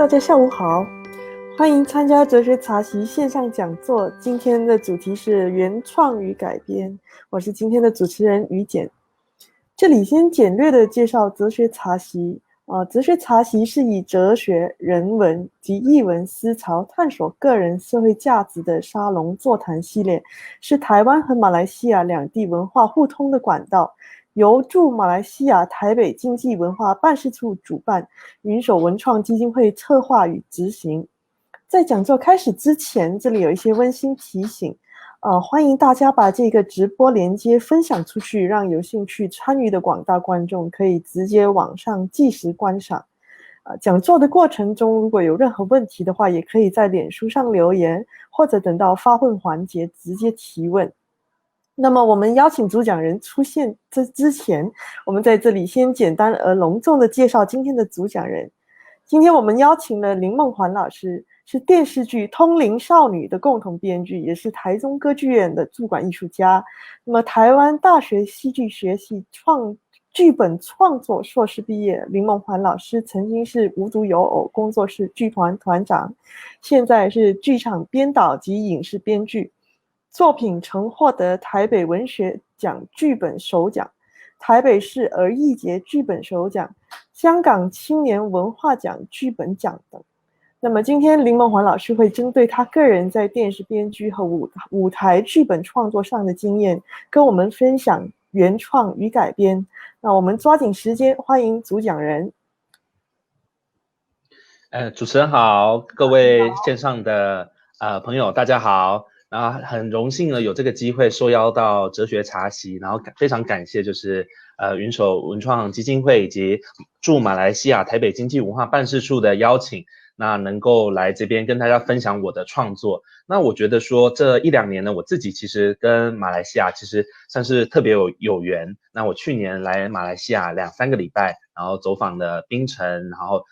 大家下午好，欢迎参加哲学茶席线上讲座。今天的主题是原创与改编，我是今天的主持人于简。这里先简略的介绍哲学茶席。哲学茶席是以哲学、人文及艺文思潮探索个人社会价值的沙龙座谈系列，是台湾和马来西亚两地文化互通的管道。由驻马来西亚台北经济文化办事处主办，云手文创基金会策划与执行。在讲座开始之前，这里有一些温馨提醒。欢迎大家把这个直播连接分享出去，让有兴趣参与的广大观众可以直接网上即时观赏。讲座的过程中，如果有任何问题的话，也可以在脸书上留言，或者等到发问环节直接提问。那么我们邀请主讲人出现之前，我们在这里先简单而隆重的介绍今天的主讲人。今天我们邀请了林梦环老师，是电视剧《通灵少女》的共同编剧，也是台中歌剧院的驻馆艺术家。那么台湾大学戏剧学系剧本创作硕士毕业，林梦环老师曾经是无独有偶工作室剧团团长，现在是剧场编导及影视编剧。作品曾获得台北文学奖剧本首奖、台北市儿艺节剧本首奖、香港青年文化奖剧本奖等。那么今天林梦环老师会针对他个人在电视编剧和舞台剧本创作上的经验，跟我们分享原创与改编。那我们抓紧时间，欢迎主讲人。主持人好，各位线上的朋友大家好。然后很荣幸呢有这个机会受邀到哲学茶席，然后非常感谢就是云手文创基金会以及驻马来西亚台北经济文化办事处的邀请，那能够来这边跟大家分享我的创作。那我觉得说这一两年呢，我自己其实跟马来西亚其实算是特别有缘。那我去年来马来西亚2-3个礼拜，然后走访了槟城，然后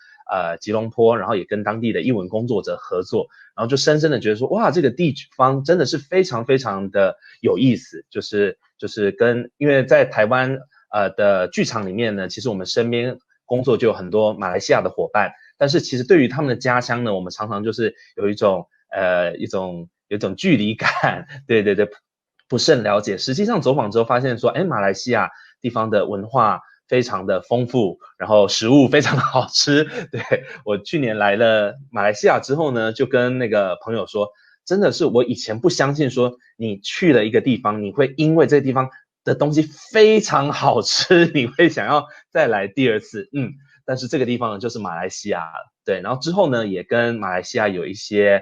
吉隆坡，然后也跟当地的艺文工作者合作，然后就深深的觉得说，哇，这个地方真的是非常非常的有意思，就是因为在台湾的剧场里面呢，其实我们身边工作就有很多马来西亚的伙伴，但是其实对于他们的家乡呢，我们常常就是有一种距离感，对，不甚了解。实际上走访之后发现说，马来西亚地方的文化非常的丰富，然后食物非常的好吃。对，我去年来了马来西亚之后呢，就跟那个朋友说，真的是我以前不相信说你去了一个地方，你会因为这个地方的东西非常好吃，你会想要再来第二次。但是这个地方呢就是马来西亚了。对，然后之后呢也跟马来西亚有一些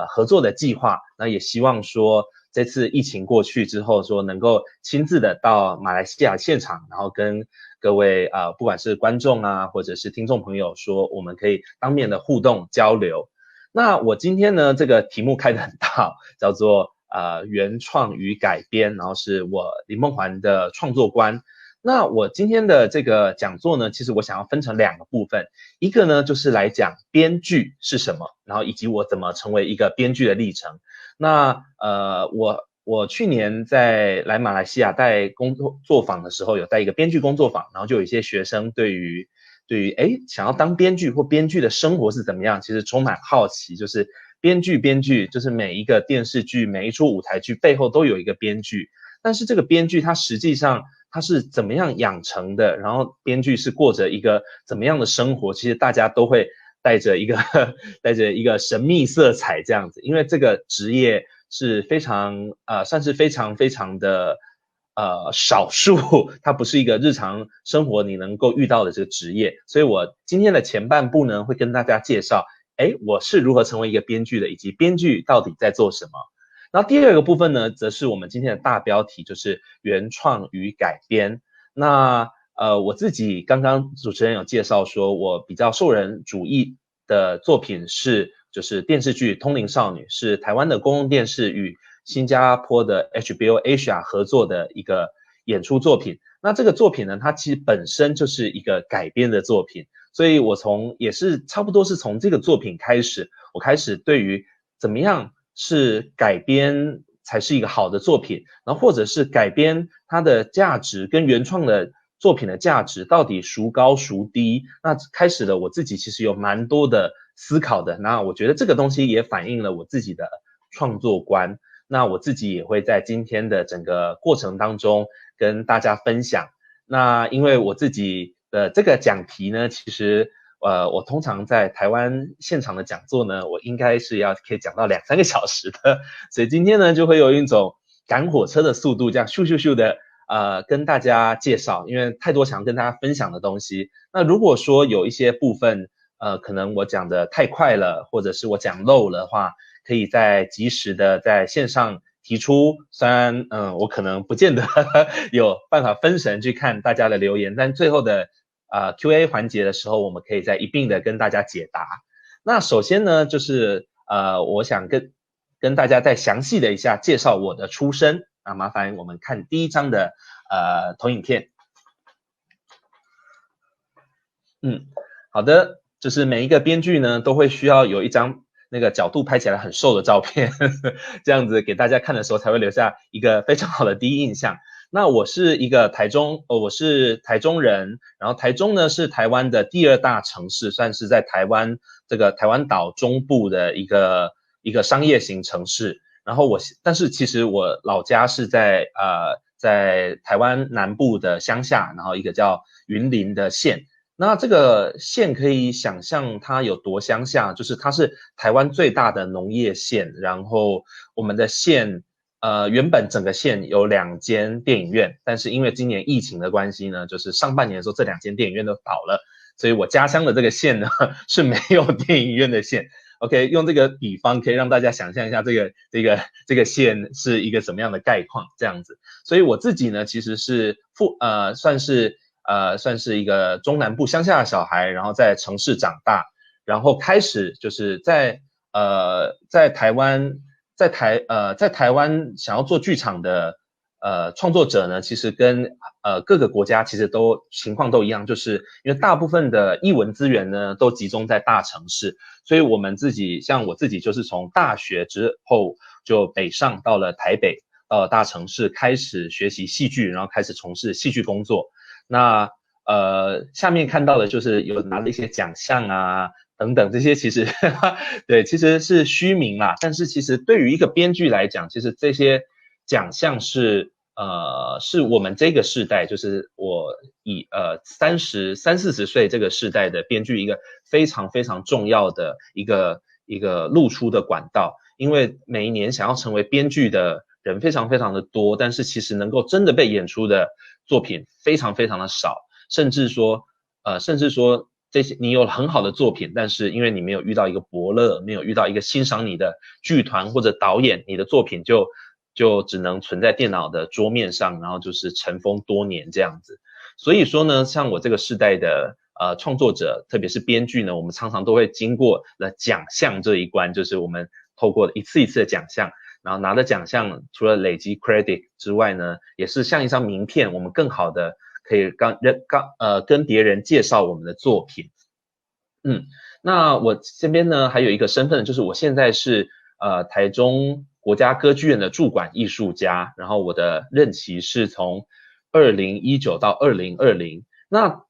合作的计划，那也希望说这次疫情过去之后，说能够亲自的到马来西亚现场，然后跟各位不管是观众啊，或者是听众朋友说，我们可以当面的互动交流。那我今天呢，这个题目开得很大，叫做原创与改编，然后是我林梦环的创作观。那我今天的这个讲座呢，其实我想要分成2个部分，一个呢就是来讲编剧是什么，然后以及我怎么成为一个编剧的历程。那我去年在来马来西亚带工作坊的时候，有带一个编剧工作坊，然后就有一些学生对于想要当编剧或编剧的生活是怎么样，其实充满好奇。就是编剧就是每一个电视剧每一出舞台剧背后都有一个编剧，但是这个编剧他实际上他是怎么样养成的，然后编剧是过着一个怎么样的生活，其实大家都会带着一个神秘色彩这样子。因为这个职业是非常算是非常非常的少数，它不是一个日常生活你能够遇到的这个职业。所以我今天的前半部呢会跟大家介绍我是如何成为一个编剧的，以及编剧到底在做什么。然后第2个部分呢，则是我们今天的大标题，就是原创与改编。那我自己刚刚主持人有介绍说，我比较受人瞩意的作品就是电视剧《通灵少女》，是台湾的公共电视与新加坡的 HBO Asia 合作的一个演出作品。那这个作品呢，它其实本身就是一个改编的作品，所以我也是差不多是从这个作品开始，我开始对于怎么样是改编才是一个好的作品，然后或者是改编它的价值跟原创的作品的价值到底孰高孰低，那开始了我自己其实有蛮多的思考的。那我觉得这个东西也反映了我自己的创作观，那我自己也会在今天的整个过程当中跟大家分享。那因为我自己的这个讲题呢，其实我通常在台湾现场的讲座呢，我应该是可以讲到2-3个小时的，所以今天呢就会有一种赶火车的速度，这样咻咻咻的跟大家介绍，因为太多想跟大家分享的东西。那如果说有一些部分可能我讲的太快了，或者是我讲漏了的话，可以及时的在线上提出。虽然我可能不见得有办法分神去看大家的留言，但最后的Q&A 环节的时候，我们可以再一并的跟大家解答。那首先呢，就是我想跟大家再详细的介绍我的出身。那麻烦我们看第1张的投影片。好的，就是每一个编剧呢都会需要有一张那个角度拍起来很瘦的照片这样子给大家看的时候才会留下一个非常好的第一印象。那我是我是台中人，然后台中呢是台湾的第2大城市，算是在台湾岛中部的一个商业型城市。然后但是其实我老家是在台湾南部的乡下，然后一个叫云林的县。那这个县可以想象它有多乡下，就是它是台湾最大的农业县。然后我们的县原本整个县有2间电影院，但是因为今年疫情的关系呢，就是上半年的时候这2间电影院都倒了，所以我家乡的这个县呢是没有电影院的县。OK， 用这个比方可以让大家想象一下这个县是一个什么样的概况这样子。所以我自己呢其实是算是一个中南部乡下的小孩，然后在城市长大，然后开始就是在台湾想要做剧场的创作者呢，其实跟各个国家其实情况都一样，就是因为大部分的艺文资源呢都集中在大城市，所以像我自己就是从大学之后就北上到了台北，到了大城市开始学习戏剧，然后开始从事戏剧工作。那下面看到的就是有拿了一些奖项啊等等，这些其实对，其实是虚名啦。但是其实对于一个编剧来讲，其实这些奖项是我们这个世代，就是我以30-40岁这个世代的编剧一个非常非常重要的一个露出的管道。因为每一年想要成为编剧的人非常非常的多，但是其实能够真的被演出的作品非常非常的少，甚至说这些你有很好的作品，但是因为你没有遇到一个伯乐，没有遇到一个欣赏你的剧团或者导演，你的作品就只能存在电脑的桌面上，然后就是尘封多年这样子。所以说呢，像我这个世代的创作者，特别是编剧呢，我们常常都会经过了奖项这一关，就是我们透过一次一次的奖项，然后拿了奖项，除了累积 credit 之外呢，也是像一张名片，我们更好的可以跟别人介绍我们的作品。那我这边呢还有一个身份，就是我现在是台中国家歌剧院的驻馆艺术家，然后我的任期是从2019到2020。那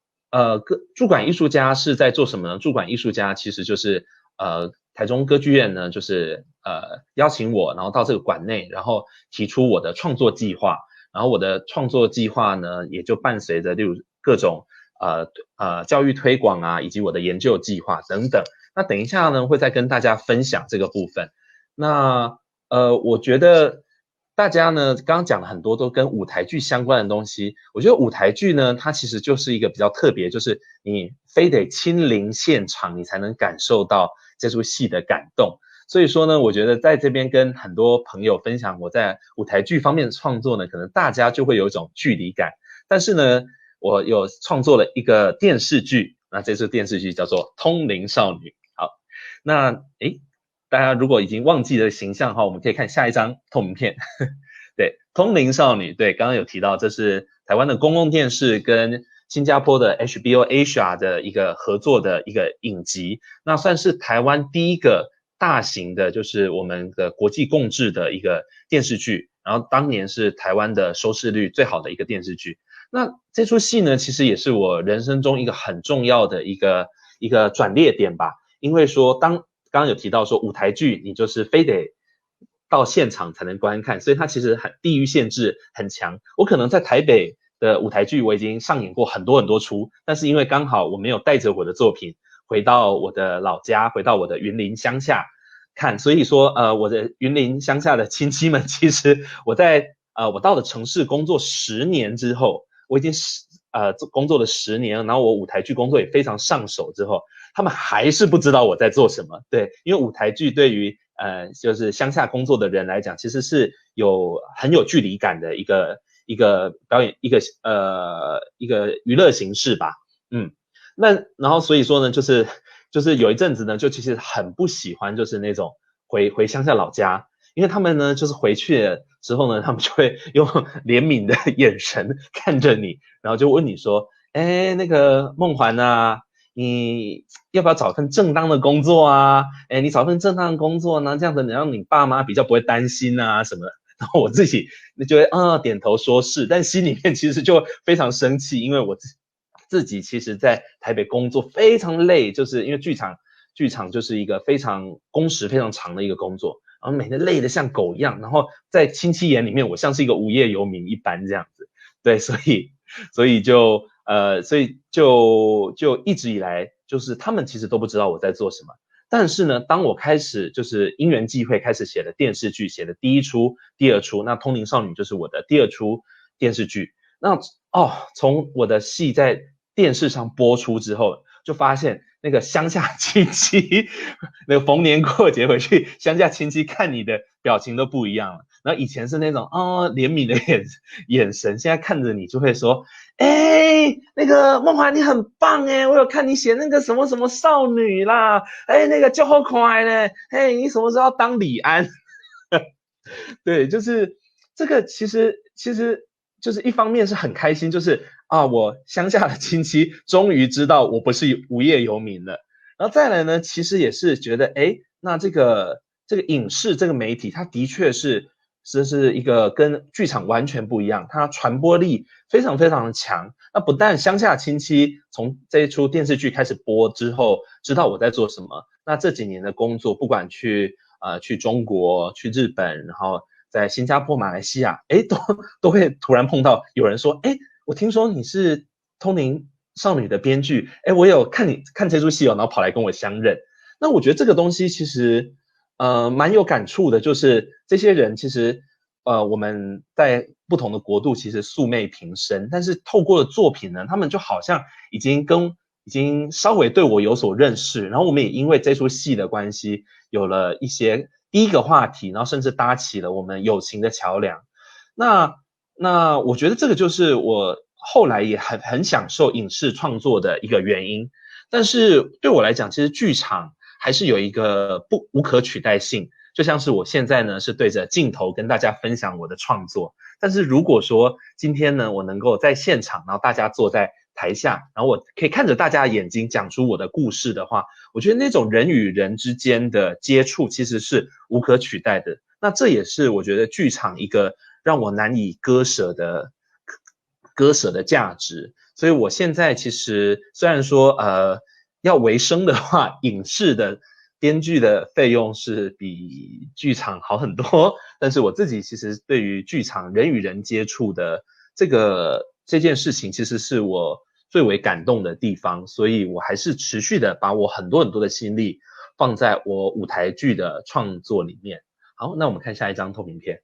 驻馆艺术家是在做什么呢？驻馆艺术家其实就是台中歌剧院呢，就是邀请我，然后到这个馆内，然后提出我的创作计划。然后我的创作计划呢，也就伴随着例如各种教育推广啊，以及我的研究计划等等。那等一下呢，会再跟大家分享这个部分。那我觉得大家呢，刚刚讲了很多都跟舞台剧相关的东西。我觉得舞台剧呢，它其实就是一个比较特别，就是你非得亲临现场，你才能感受到这出戏的感动。所以说呢，我觉得在这边跟很多朋友分享我在舞台剧方面的创作呢，可能大家就会有一种距离感。但是呢，我有创作了一个电视剧，那这出电视剧叫做《通灵少女》。好，那大家如果已经忘记了形象的话，我们可以看下一张透明片。对，通灵少女，对，刚刚有提到，这是台湾的公共电视跟新加坡的 HBO Asia 的一个合作的一个影集，那算是台湾第一个大型的，就是我们的国际共制的一个电视剧，然后当年是台湾的收视率最好的一个电视剧。那这出戏呢，其实也是我人生中一个很重要的一个转捩点吧。因为说刚刚有提到说舞台剧你就是非得到现场才能观看，所以它其实地域限制很强。我可能在台北的舞台剧我已经上演过很多很多出，但是因为刚好我没有带着我的作品回到我的老家，回到我的云林乡下看，所以说我的云林乡下的亲戚们，其实我到了城市工作10年之后，我已经工作了10年，然后我舞台剧工作也非常上手之后，他们还是不知道我在做什么。对，因为舞台剧对于就是乡下工作的人来讲，其实是很有距离感的一个表演一个娱乐形式吧。那然后所以说呢，就是有一阵子呢，就其实很不喜欢就是那种回乡下老家，因为他们呢就是回去的时候呢，他们就会用怜悯的眼神看着你，然后就问你说，那个梦环啊，你要不要找份正当的工作啊？你找份正当的工作呢，这样子你让你爸妈比较不会担心啊什么的。然后我自己就会点头说是，但心里面其实就非常生气，因为我自己其实在台北工作非常累，就是因为剧场就是一个非常工时非常长的一个工作，然后每天累得像狗一样，然后在亲戚眼里面我像是一个无业游民一般这样子。对，所以就一直以来就是他们其实都不知道我在做什么。但是呢，当我开始就是因缘际会开始写了电视剧，写了第1出、第2出，那《通灵少女》就是我的第2出电视剧。那从我的戏在电视上播出之后，就发现那个乡下亲戚，那个逢年过节回去，乡下亲戚看你的表情都不一样了。然后以前是那种怜悯的眼神，现在看着你就会说，那个梦华你很棒我有看你写那个什么什么少女啦，那个就好可爱嘞，你什么时候要当李安？对，就是这个其实就是一方面是很开心，就是我乡下的亲戚终于知道我不是无业游民了。然后再来呢，其实也是觉得那这个影视这个媒体，它的确是一个跟剧场完全不一样，它传播力非常非常的强。那不但乡下亲戚从这一出电视剧开始播之后知道我在做什么，那这几年的工作，不管去中国、去日本，然后在新加坡、马来西亚，都会突然碰到有人说，我听说你是通灵少女的编剧，我有看这出戏然后跑来跟我相认。那我觉得这个东西其实蛮有感触的，就是这些人其实我们在不同的国度其实素昧平生，但是透过了作品呢，他们就好像已经稍微对我有所认识，然后我们也因为这出戏的关系有了一些第一个话题，然后甚至搭起了我们友情的桥梁。那我觉得这个就是我后来也很享受影视创作的一个原因。但是对我来讲，其实剧场还是有一个无可取代性，就像是我现在呢是对着镜头跟大家分享我的创作，但是如果说今天呢我能够在现场，然后大家坐在台下，然后我可以看着大家的眼睛讲出我的故事的话，我觉得那种人与人之间的接触其实是无可取代的。那这也是我觉得剧场一个让我难以割舍的价值。所以我现在其实虽然说要维生的话，影视的编剧的费用是比剧场好很多，但是我自己其实对于剧场人与人接触的这件事情，其实是我最为感动的地方，所以我还是持续的把我很多很多的心力放在我舞台剧的创作里面。好，那我们看下一张透明片。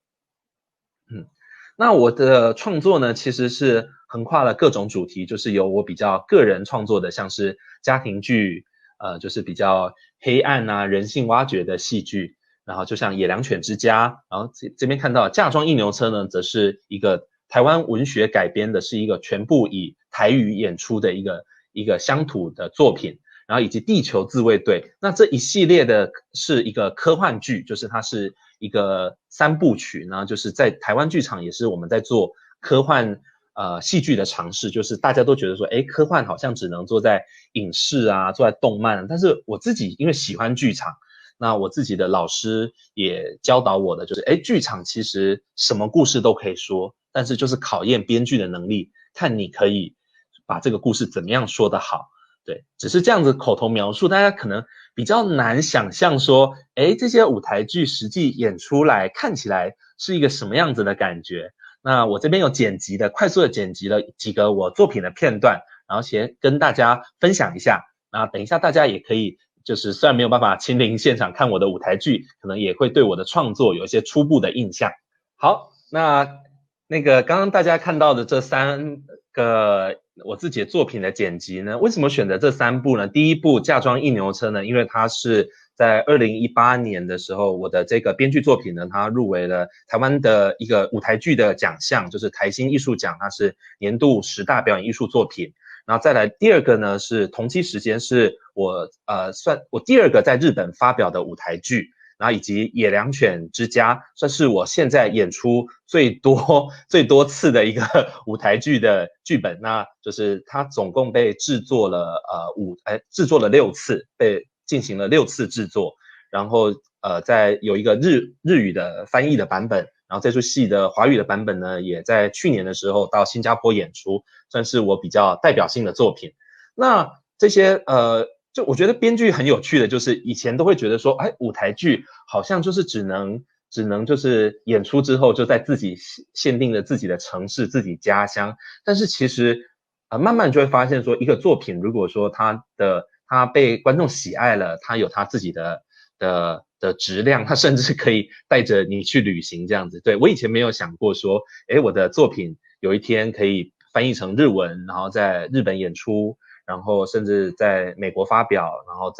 那我的创作呢，其实是横跨了各种主题，就是有我比较个人创作的，像是家庭剧，就是比较黑暗啊、人性挖掘的戏剧，然后就像《野良犬之家》，然后这边看到《嫁妆一牛车》呢，则是一个台湾文学改编的，是一个全部以台语演出的一个乡土的作品，然后以及《地球自卫队》。那这一系列的是一个科幻剧，就是它是一个3部曲呢，就是在台湾剧场也是我们在做科幻戏剧的尝试，就是大家都觉得说科幻好像只能做在影视啊，做在动漫，但是我自己因为喜欢剧场，那我自己的老师也教导我的就是，剧场其实什么故事都可以说，但是就是考验编剧的能力，看你可以把这个故事怎么样说得好。对，只是这样子口头描述，大家可能比较难想象说，这些舞台剧实际演出来看起来是一个什么样子的感觉。那我这边有快速的剪辑了几个我作品的片段，然后先跟大家分享一下。那等一下大家也可以，就是虽然没有办法亲临现场看我的舞台剧，可能也会对我的创作有一些初步的印象。好，那个刚刚大家看到的这3个我自己的作品的剪辑呢，为什么选择这3部呢？第一部《嫁妆一牛车》呢，因为它是在2018年的时候，我的这个编剧作品呢，它入围了台湾的一个舞台剧的奖项，就是台新艺术奖，它是年度10大表演艺术作品。然后再来第2个呢，是同期时间是我第2个在日本发表的舞台剧，然后以及《野良犬之家》算是我现在演出最多次的一个舞台剧的剧本。那就是它总共被制作了6次，被进行了6次制作，然后在有一个日语的翻译的版本，然后这出戏的华语的版本呢，也在去年的时候到新加坡演出，算是我比较代表性的作品。那这些就我觉得编剧很有趣的，就是以前都会觉得说，舞台剧好像就是只能就是演出之后就在自己限定了自己的城市、自己家乡，但是其实慢慢就会发现说，一个作品如果说它被观众喜爱了，它有它自己的质量，它甚至可以带着你去旅行这样子。对，我以前没有想过说，我的作品有一天可以翻译成日文，然后在日本演出，然后甚至在美国发表，然后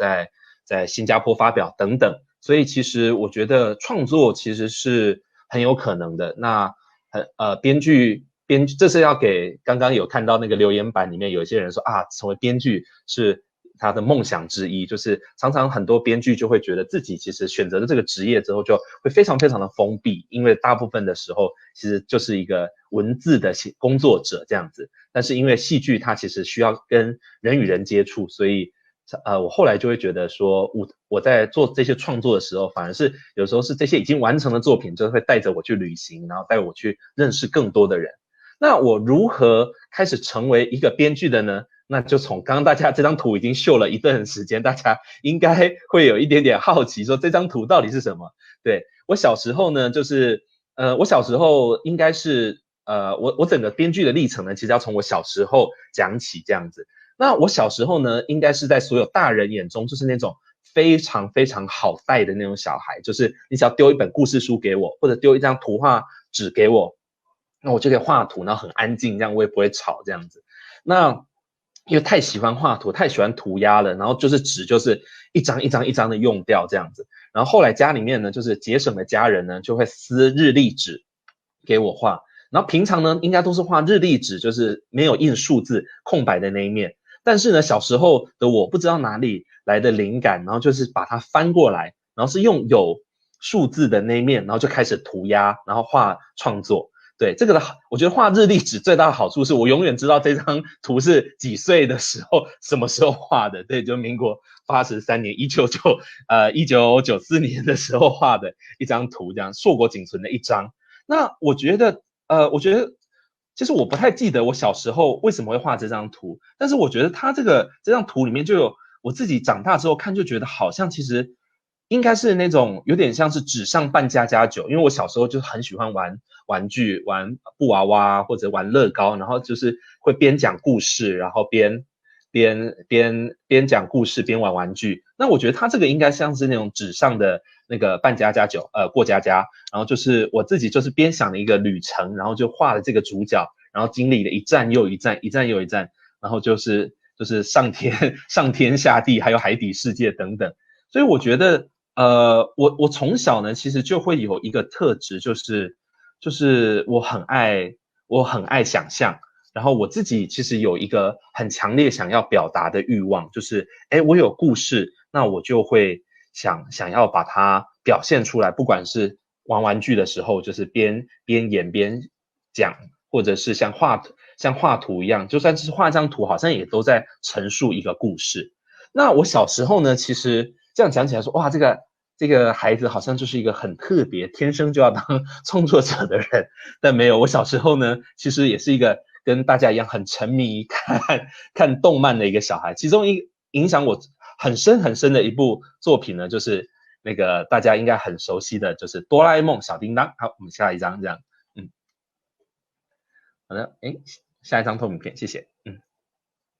在新加坡发表等等。所以其实我觉得创作其实是很有可能的。那编剧这是要给刚刚有看到那个留言板里面有一些人说成为编剧是他的梦想之一，就是常常很多编剧就会觉得自己其实选择了这个职业之后就会非常非常的封闭，因为大部分的时候其实就是一个文字的工作者这样子。但是因为戏剧它其实需要跟人与人接触，所以我后来就会觉得说我在做这些创作的时候，反而是有时候是这些已经完成的作品就会带着我去旅行，然后带我去认识更多的人。那我如何开始成为一个编剧的呢？那就从刚刚大家这张图已经秀了一段时间，大家应该会有一点点好奇说这张图到底是什么。对，我小时候呢，就是我小时候应该是我整个编剧的历程呢，其实要从我小时候讲起这样子。那我小时候呢，应该是在所有大人眼中就是那种非常非常好带的那种小孩，就是你只要丢一本故事书给我，或者丢一张图画纸给我，那我就可以画图，然后很安静，这样我也不会吵这样子。那因为太喜欢画图，太喜欢涂鸦了，然后就是纸就是一张一张一张的用掉这样子。然后后来家里面呢，就是节省的家人呢，就会撕日历纸给我画。然后平常呢，应该都是画日历纸，就是没有印数字，空白的那一面。但是呢，小时候的我不知道哪里来的灵感，然后就是把它翻过来，然后是用有数字的那一面，然后就开始涂鸦，然后画创作。对，这个的我觉得画日历纸最大的好处是我永远知道这张图是几岁的时候什么时候画的。对，就民国83年1994年的时候画的一张图，这样硕果仅存的一张。那我觉得其实我不太记得我小时候为什么会画这张图，但是我觉得它这张图里面就有我自己长大之后看就觉得好像其实应该是那种有点像是纸上扮家家酒，因为我小时候就很喜欢玩玩具，玩布娃娃或者玩乐高，然后就是会边讲故事，然后边讲故事边玩玩具。那我觉得它这个应该像是那种纸上的那个扮家家酒，过家家，然后就是我自己就是边想了一个旅程，然后就画了这个主角，然后经历了一站又一站，一站又一站，然后就是上天下地，还有海底世界等等。所以我觉得我从小呢其实就会有一个特质，就是我很爱想象。然后我自己其实有一个很强烈想要表达的欲望，就是我有故事，那我就会想要把它表现出来，不管是玩玩具的时候，就是边演边讲，或者是像画图一样，就算是画张图，好像也都在陈述一个故事。那我小时候呢，其实这样讲起来说，哇，这个这个孩子好像就是一个很特别，天生就要当创作者的人，但没有，我小时候呢，其实也是一个跟大家一样很沉迷看动漫的一个小孩。其中影响我很深很深的一部作品呢，就是那个大家应该很熟悉的，就是哆啦 A 梦小叮当。好，我们下一张这样，好的，下一张投影片，谢谢，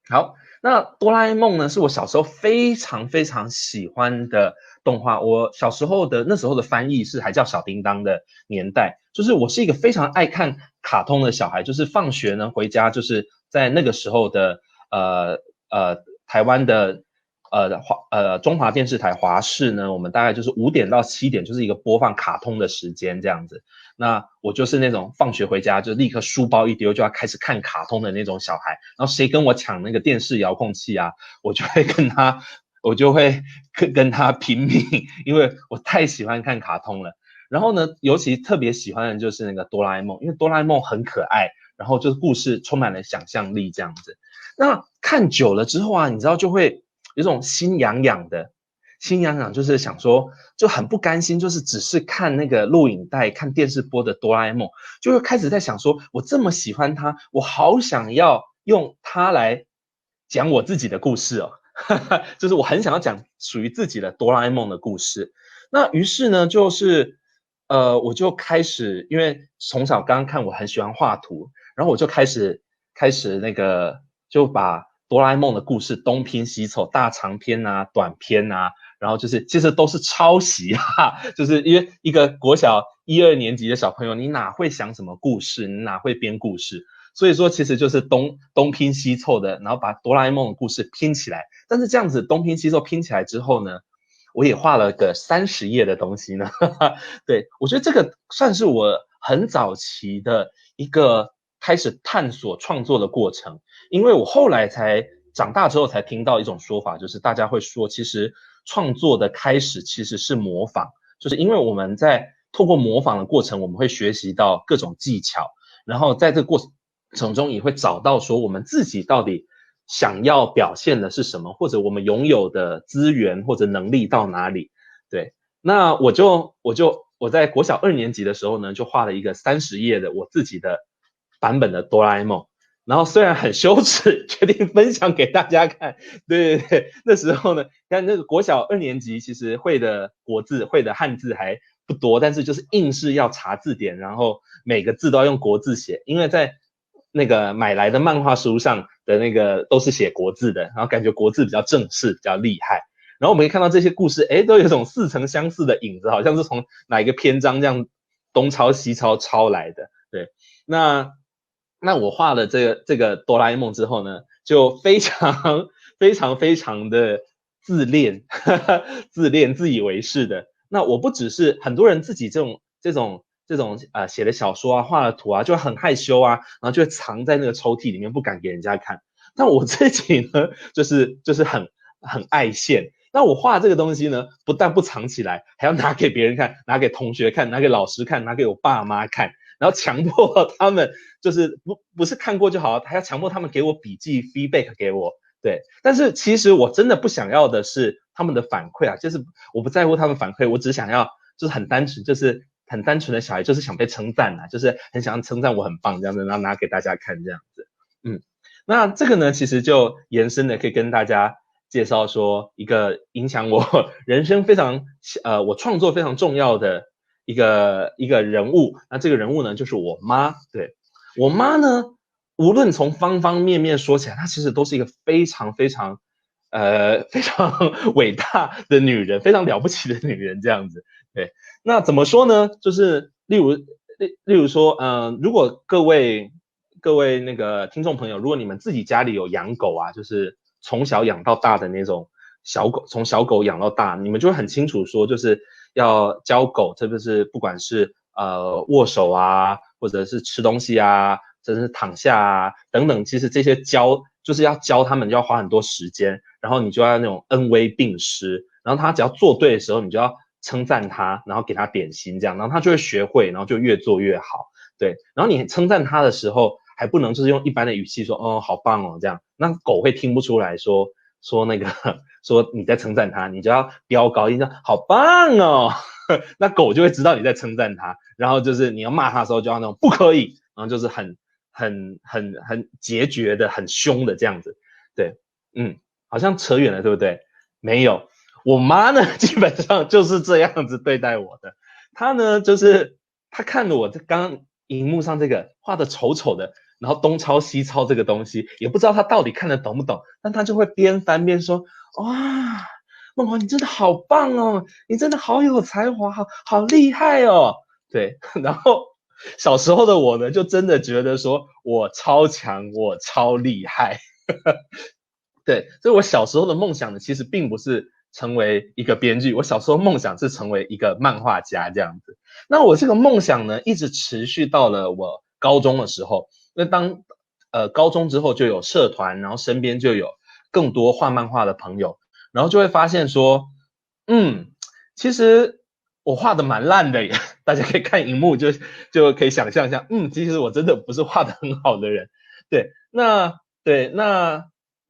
好，那哆啦 A 梦呢，是我小时候非常非常喜欢的动画。我小时候那时候的翻译是还叫小叮当的年代，就是我是一个非常爱看卡通的小孩，就是放学呢回家，就是在那个时候的台湾的中华电视台华视呢，我们大概就是5点到7点，就是一个播放卡通的时间这样子。那我就是那种放学回家就立刻书包一丢就要开始看卡通的那种小孩，然后谁跟我抢那个电视遥控器啊，我就会跟他拼命，因为我太喜欢看卡通了。然后呢，尤其特别喜欢的就是那个哆啦 A 梦，因为哆啦 A 梦很可爱，然后就是故事充满了想象力这样子。那看久了之后啊，你知道就会有种心痒痒的，心痒痒就是想说就很不甘心，就是只是看那个录影带看电视播的哆啦 A 梦，就会开始在想说我这么喜欢他，我好想要用它来讲我自己的故事哦就是我很想要讲属于自己的哆啦 A 梦的故事。那于是呢就是我就开始，因为从小刚刚看我很喜欢画图，然后我就开始那个就把哆啦 A 梦的故事东拼西凑，大长篇啊短篇啊，然后就是其实都是抄袭就是因为一个国小1、2年级的小朋友，你哪会想什么故事，你哪会编故事，所以说其实就是东拼西凑的，然后把哆啦 A 梦的故事拼起来。但是这样子东拼西凑拼起来之后呢，我也画了个30页的东西呢对，我觉得这个算是我很早期的一个开始探索创作的过程。因为我后来长大之后才听到一种说法，就是大家会说其实创作的开始其实是模仿，就是因为我们在透过模仿的过程，我们会学习到各种技巧，然后在这个过程中也会找到说我们自己到底想要表现的是什么，或者我们拥有的资源或者能力到哪里。对，那我在国小2年级的时候呢，就画了一个30页的我自己的版本的哆啦 A 梦。然后虽然很羞耻，决定分享给大家看。对，那时候呢，看那个国小2年级，其实会的国字、会的汉字还不多，但是就是硬是要查字典，然后每个字都要用国字写，因为在那个买来的漫画书上的那个都是写国字的，然后感觉国字比较正式，比较厉害。然后我们可以看到这些故事，都有一种似曾相识的影子，好像是从哪一个篇章这样东抄西抄来的。对，那我画了这个哆啦 A 梦之后呢，就非常非常的自恋自以为是的。那我不只是很多人自己这种写的小说啊，画了图啊，就很害羞啊，然后就会藏在那个抽屉里面不敢给人家看。但我自己呢，就是很爱现。那我画这个东西呢，不但不藏起来，还要拿给别人看，拿给同学看，拿给老师看，拿给我爸妈看，然后强迫他们就是不是看过就好，还要强迫他们给我笔记 feedback 给我。对，但是其实我真的不想要的是他们的反馈啊，就是我不在乎他们反馈，我只想要就是很单纯，就是很单纯的小孩，就是想被称赞啊，就是很想要称赞我很棒这样子，然后拿给大家看这样子。那这个呢，其实就延伸的可以跟大家介绍说一个影响我人生非常我创作非常重要的一个人物。那这个人物呢，就是我妈。对，我妈呢，无论从方方面面说起来，她其实都是一个非常非常伟大的女人，非常了不起的女人这样子。对，那怎么说呢？就是例如说，如果各位那个听众朋友，如果你们自己家里有养狗啊，就是从小养到大的那种小狗，从小狗养到大，你们就会很清楚说，就是要教狗，特别是不管是握手啊，或者是吃东西啊，甚至是躺下啊等等，其实这些就是要教他们，就要花很多时间，然后你就要那种恩威并施，然后他只要做对的时候，你就要称赞他，然后给他点心这样，然后他就会学会，然后就越做越好。对，然后你称赞他的时候，还不能就是用一般的语气说，哦，好棒哦，这样，那狗会听不出来说说那个说你在称赞他，你就要飙高音说好棒哦，那狗就会知道你在称赞他，然后就是你要骂他的时候就要那种不可以，然后就是很决绝的、很凶的这样子。对，好像扯远了，对不对？没有，我妈呢基本上就是这样子对待我的。她呢就是她看了我这刚刚荧幕上这个画的丑丑的，然后东抄西抄这个东西，也不知道她到底看得懂不懂，但她就会边翻边说：哇，梦华你真的好棒哦，你真的好有才华，好厉害哦。对，然后小时候的我呢，就真的觉得说我超强，我超厉害。对，所以我小时候的梦想呢，其实并不是成为一个编剧，我小时候梦想是成为一个漫画家这样子。那我这个梦想呢，一直持续到了我高中的时候。那当高中之后就有社团，然后身边就有更多画漫画的朋友，然后就会发现说，其实我画的蛮烂的耶，大家可以看荧幕就可以想象一下，其实我真的不是画的很好的人。对，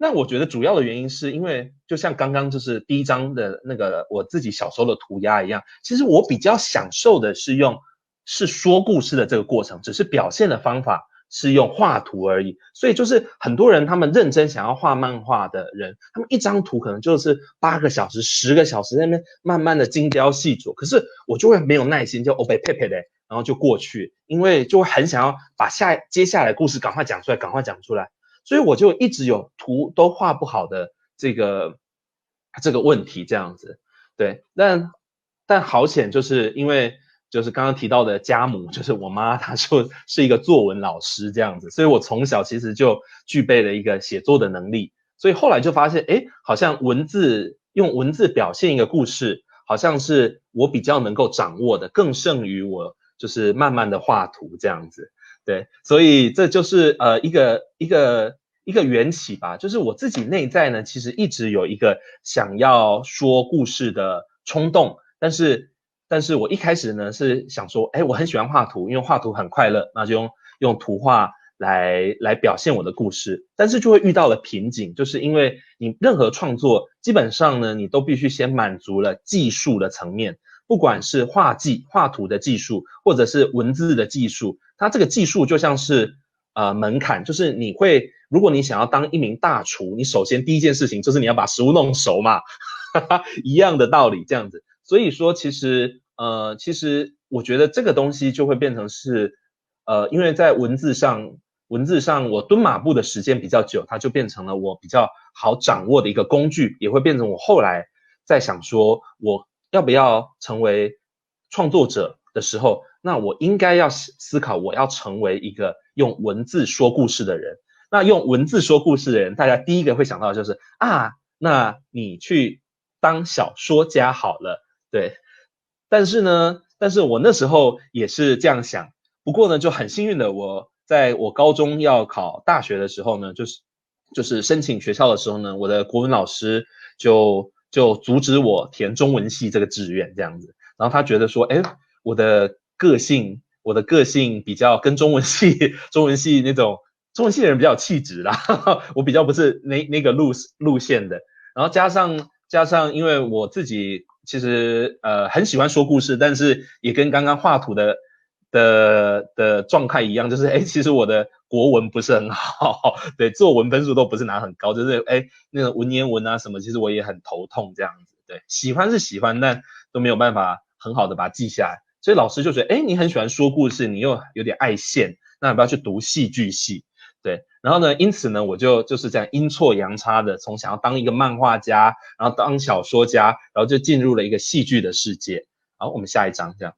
那我觉得主要的原因是因为就像刚刚就是第一章的那个我自己小时候的涂鸦一样，其实我比较享受的是说故事的这个过程，只是表现的方法是用画图而已。所以就是很多人他们认真想要画漫画的人，他们一张图可能就是8个小时、10个小时在那边慢慢的精雕细琢，可是我就会没有耐心，就欧北佩佩的，然后就过去，因为就会很想要把接下来的故事赶快讲出来。所以我就一直有图都画不好的这个问题这样子。对，但好险就是因为就是刚刚提到的家母，就是我妈，她就是一个作文老师这样子，所以我从小其实就具备了一个写作的能力。所以后来就发现，好像用文字表现一个故事，好像是我比较能够掌握的，更胜于我就是慢慢的画图这样子。对，所以这就是一个缘起吧，就是我自己内在呢，其实一直有一个想要说故事的冲动，但是我一开始呢是想说，我很喜欢画图，因为画图很快乐，那就用图画来表现我的故事，但是就会遇到了瓶颈，就是因为你任何创作基本上呢，你都必须先满足了技术的层面，不管是画图的技术，或者是文字的技术，它这个技术就像是门槛，就是如果你想要当一名大厨，你首先第一件事情就是你要把食物弄熟嘛，一样的道理这样子。所以说其实我觉得这个东西就会变成是因为在文字上我蹲马步的时间比较久，它就变成了我比较好掌握的一个工具，也会变成我后来在想说我要不要成为创作者的时候，那我应该要思考我要成为一个用文字说故事的人。那用文字说故事的人，大家第一个会想到的就是那你去当小说家好了。对，但是我那时候也是这样想，不过呢就很幸运的，我在我高中要考大学的时候呢，就是申请学校的时候呢，我的国文老师就阻止我填中文系这个志愿这样子，然后他觉得说，我的个性比较跟中文系那种中文系的人比较有气质啦，我比较不是那个路线的，然后加上因为我自己其实很喜欢说故事，但是也跟刚刚画图的状态一样，就是其实我的国文不是很好，对，作文分数都不是拿很高，就是那个文言文啊什么，其实我也很头痛这样子。对，喜欢是喜欢，但都没有办法很好的把它记下来，所以老师就觉得你很喜欢说故事，你又有点爱现，那要不要去读戏剧系？对，然后呢，因此呢，我就是这样阴错阳差的，从想要当一个漫画家，然后当小说家，然后就进入了一个戏剧的世界。好，我们下一章这样。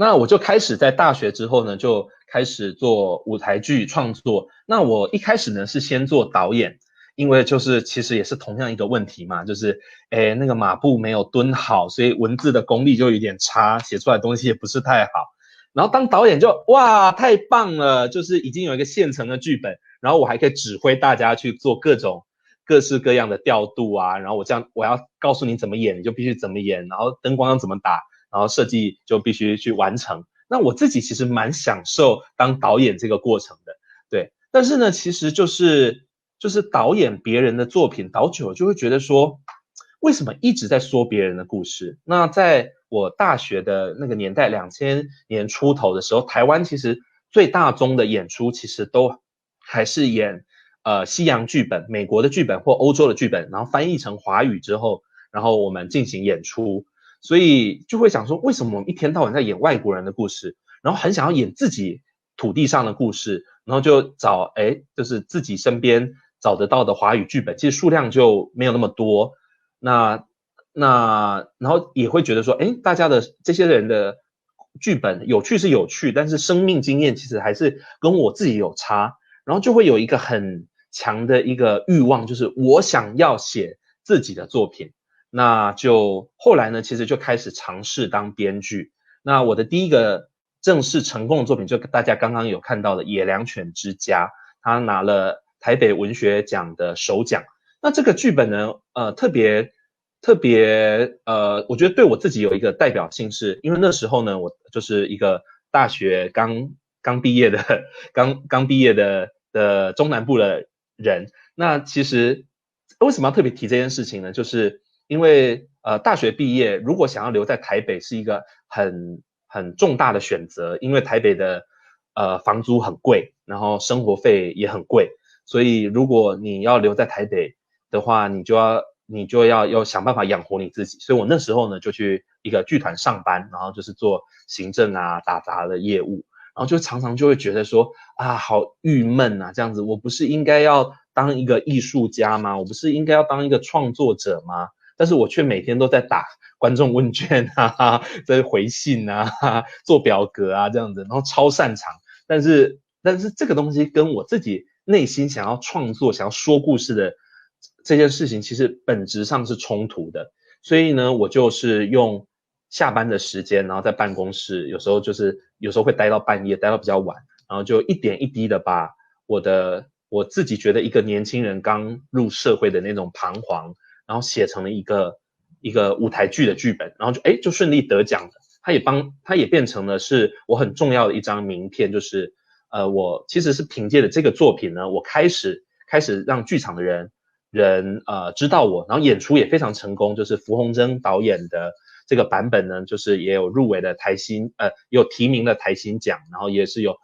那我就开始在大学之后呢，就开始做舞台剧创作。那我一开始呢是先做导演，因为就是其实也是同样一个问题嘛，就是那个马步没有蹲好，所以文字的功力就有点差，写出来的东西也不是太好。然后当导演就哇太棒了，就是已经有一个现成的剧本，然后我还可以指挥大家去做各式各样的调度啊，然后我要告诉你怎么演，你就必须怎么演，然后灯光要怎么打，然后设计就必须去完成。那我自己其实蛮享受当导演这个过程的，对。但是呢，其实就是就是导演别人的作品导久了就会觉得说，为什么一直在说别人的故事？那在我大学的那个年代，2000年出头的时候，台湾其实最大宗的演出其实都还是演西洋剧本、美国的剧本或欧洲的剧本，然后翻译成华语之后，然后我们进行演出，所以就会想说，为什么我们一天到晚在演外国人的故事，然后很想要演自己土地上的故事，然后就找就是自己身边找得到的华语剧本，其实数量就没有那么多。然后也会觉得说，大家的这些人的剧本有趣是有趣，但是生命经验其实还是跟我自己有差，然后就会有一个很强的一个欲望，就是我想要写自己的作品。那就后来呢，其实就开始尝试当编剧。那我的第一个正式成功的作品，就大家刚刚有看到的《野良犬之家》，他拿了台北文学奖的首奖。那这个剧本呢，特别，我觉得对我自己有一个代表性是，因为那时候呢，我就是一个大学刚毕业的，刚毕业的中南部的人。那其实为什么要特别提这件事情呢？就是因为大学毕业，如果想要留在台北是一个很重大的选择，因为台北的房租很贵，然后生活费也很贵，所以如果你要留在台北的话，你就要想办法养活你自己。所以我那时候呢就去一个剧团上班，然后就是做行政啊、打杂的业务，然后就常常就会觉得说啊，好郁闷啊，这样子，我不是应该要当一个艺术家吗？我不是应该要当一个创作者吗？但是我却每天都在打观众问卷啊，在回信啊，做表格啊这样子，然后超擅长。但是这个东西跟我自己内心想要创作、想要说故事的这件事情，其实本质上是冲突的。所以呢，我就是用下班的时间，然后在办公室，有时候会待到半夜，待到比较晚，然后就一点一滴的把我自己觉得一个年轻人刚入社会的那种彷徨，然后写成了一个舞台剧的剧本，然后就顺利得奖了。它也变成了是我很重要的一张名片，就是我其实是凭借着这个作品呢，我开始让剧场的人知道我，然后演出也非常成功，就是符宏征导演的这个版本呢，就是也有入围的有提名的台新奖，然后也是有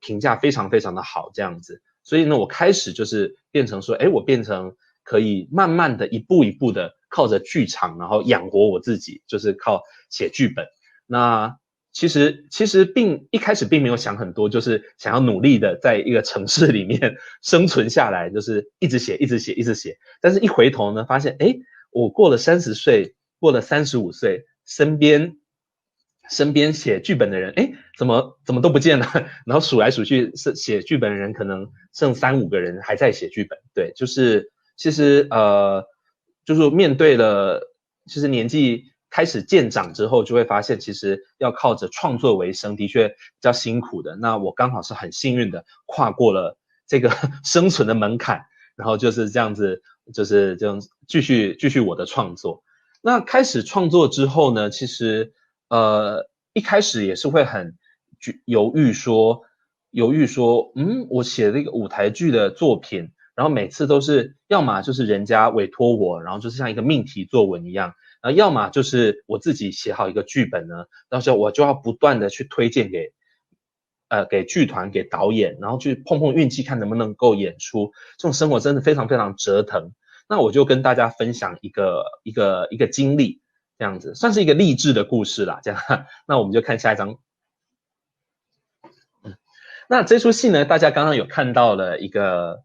评价非常非常的好这样子。所以呢，我开始就是变成说，我变成可以慢慢的一步一步的靠着剧场，然后养活我自己，就是靠写剧本。那其实一开始并没有想很多，就是想要努力的在一个城市里面生存下来，就是一直写。但是一回头呢，发现我过了30岁，过了35岁，身边写剧本的人，怎么都不见了？然后数来数去，写剧本的人可能剩3-5个人还在写剧本。对，就是其实就是面对了，其实年纪开始渐长之后，就会发现其实要靠着创作为生，的确比较辛苦的。那我刚好是很幸运的跨过了这个生存的门槛，然后就是这样子，就是这样继续我的创作。那开始创作之后呢，其实一开始也是会很犹豫说，我写了一个舞台剧的作品，然后每次都是要么就是人家委托我，然后就是像一个命题作文一样，然后要么就是我自己写好一个剧本呢，到时候我就要不断的去推荐给剧团、给导演，然后去碰运气，看能不能够演出。这种生活真的非常非常折腾。那我就跟大家分享一个经历，这样子算是一个励志的故事啦。这样，那我们就看下一张。那这出戏呢，大家刚刚有看到了一个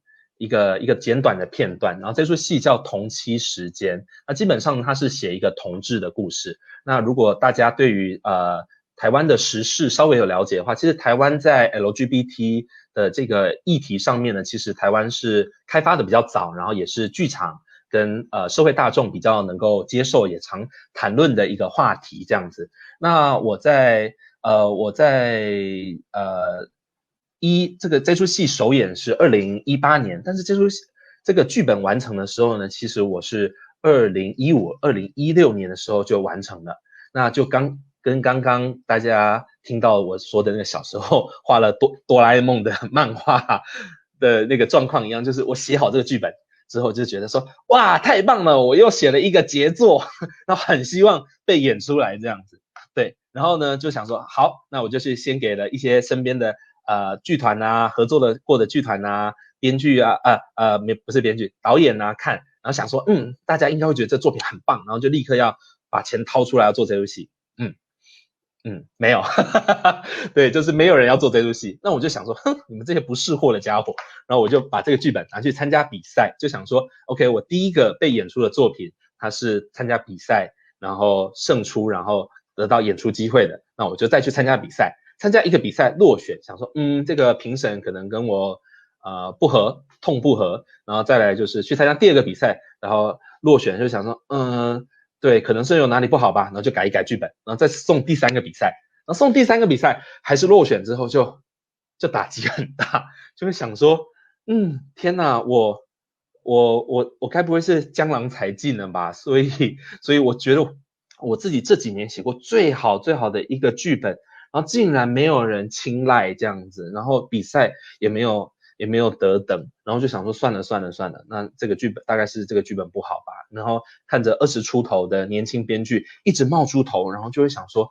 简短的片段，然后这出戏叫《同妻时间》，那基本上它是写一个同志的故事。那如果大家对于台湾的时事稍微有了解的话，其实台湾在 LGBT 的这个议题上面呢，其实台湾是开发的比较早，然后也是剧场跟社会大众比较能够接受，也常谈论的一个话题这样子。那这出戏首演是2018年，但是这个剧本完成的时候呢，其实我是2016年的时候就完成了。那就跟刚刚大家听到我说的那个小时候画了哆啦 A 梦的漫画的那个状况一样，就是我写好这个剧本之后，就觉得说哇太棒了，我又写了一个杰作，然后很希望被演出来这样子。对，然后呢就想说好，那我就去先给了一些身边的剧团啊，合作过的剧团啊，编剧啊，不是编剧，导演啊看，然后想说大家应该会觉得这作品很棒，然后就立刻要把钱掏出来要做这部戏。没有，对，就是没有人要做这出戏。那我就想说，你们这些不识货的家伙。然后我就把这个剧本拿去参加比赛，就想说 ，OK， 我第一个被演出的作品，它是参加比赛，然后胜出，然后得到演出机会的。那我就再去参加比赛，参加一个比赛落选，想说，这个评审可能跟我不合，痛不合。然后再来就是去参加第二个比赛，然后落选，就想说，对，可能是有哪里不好吧，然后就改一改剧本，然后再送第三个比赛，然后送第三个比赛还是落选之后就打击很大，就会想说，天哪，我该不会是江郎才尽了吧？所以我觉得我自己这几年写过最好的一个剧本，然后竟然没有人青睐这样子，然后比赛也没有得等，然后就想说算了，那这个剧本大概是这个剧本不好吧，然后看着20出头的年轻编剧一直冒出头，然后就会想说，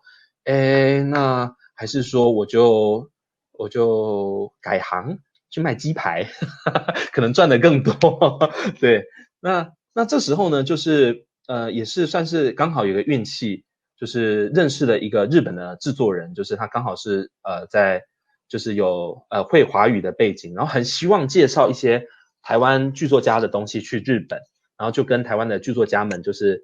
那还是说我就改行去卖鸡排，可能赚的更多。对，那这时候呢，就是也是算是刚好有个运气，就是认识了一个日本的制作人，就是他刚好是在就是有会华语的背景，然后很希望介绍一些台湾剧作家的东西去日本，然后就跟台湾的剧作家们就是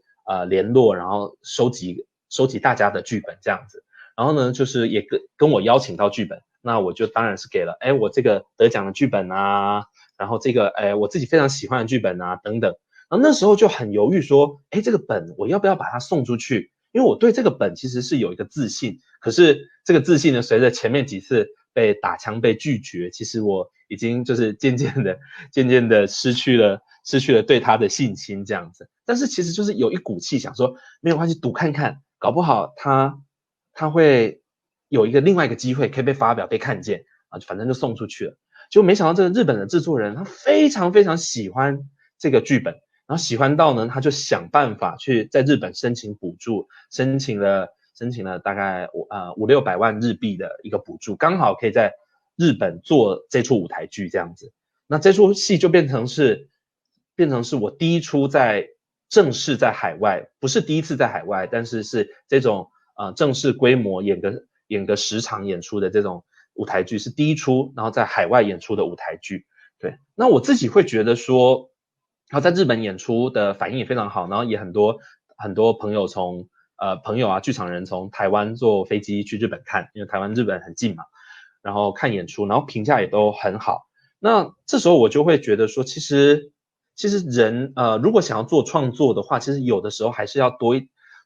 联络，然后收集大家的剧本这样子，然后呢就是也跟我邀请到剧本，那我就当然是给了我这个得奖的剧本啊，然后这个我自己非常喜欢的剧本啊等等，然后那时候就很犹豫说这个本我要不要把它送出去，因为我对这个本其实是有一个自信，可是这个自信呢随着前面几次被打枪被拒绝，其实我已经就是渐渐的失去了对他的信心这样子，但是其实就是有一股气想说没有关系，赌看看，搞不好他会有另外一个机会可以被发表被看见啊，反正就送出去了。结果没想到这个日本的制作人他非常非常喜欢这个剧本，然后喜欢到呢他就想办法去在日本申请补助，申请了大概500-600万日币的一个补助，刚好可以在日本做这出舞台剧这样子。那这出戏就变成是我第一出正式在海外，不是第一次在海外，但是是这种正式规模演个10场演出的这种舞台剧，是第一出然后在海外演出的舞台剧。对，那我自己会觉得说然后在日本演出的反应也非常好，然后也很多朋友朋友啊剧场人从台湾坐飞机去日本看，因为台湾日本很近嘛，然后看演出，然后评价也都很好。那这时候我就会觉得说其实人如果想要做创作的话，其实有的时候还是要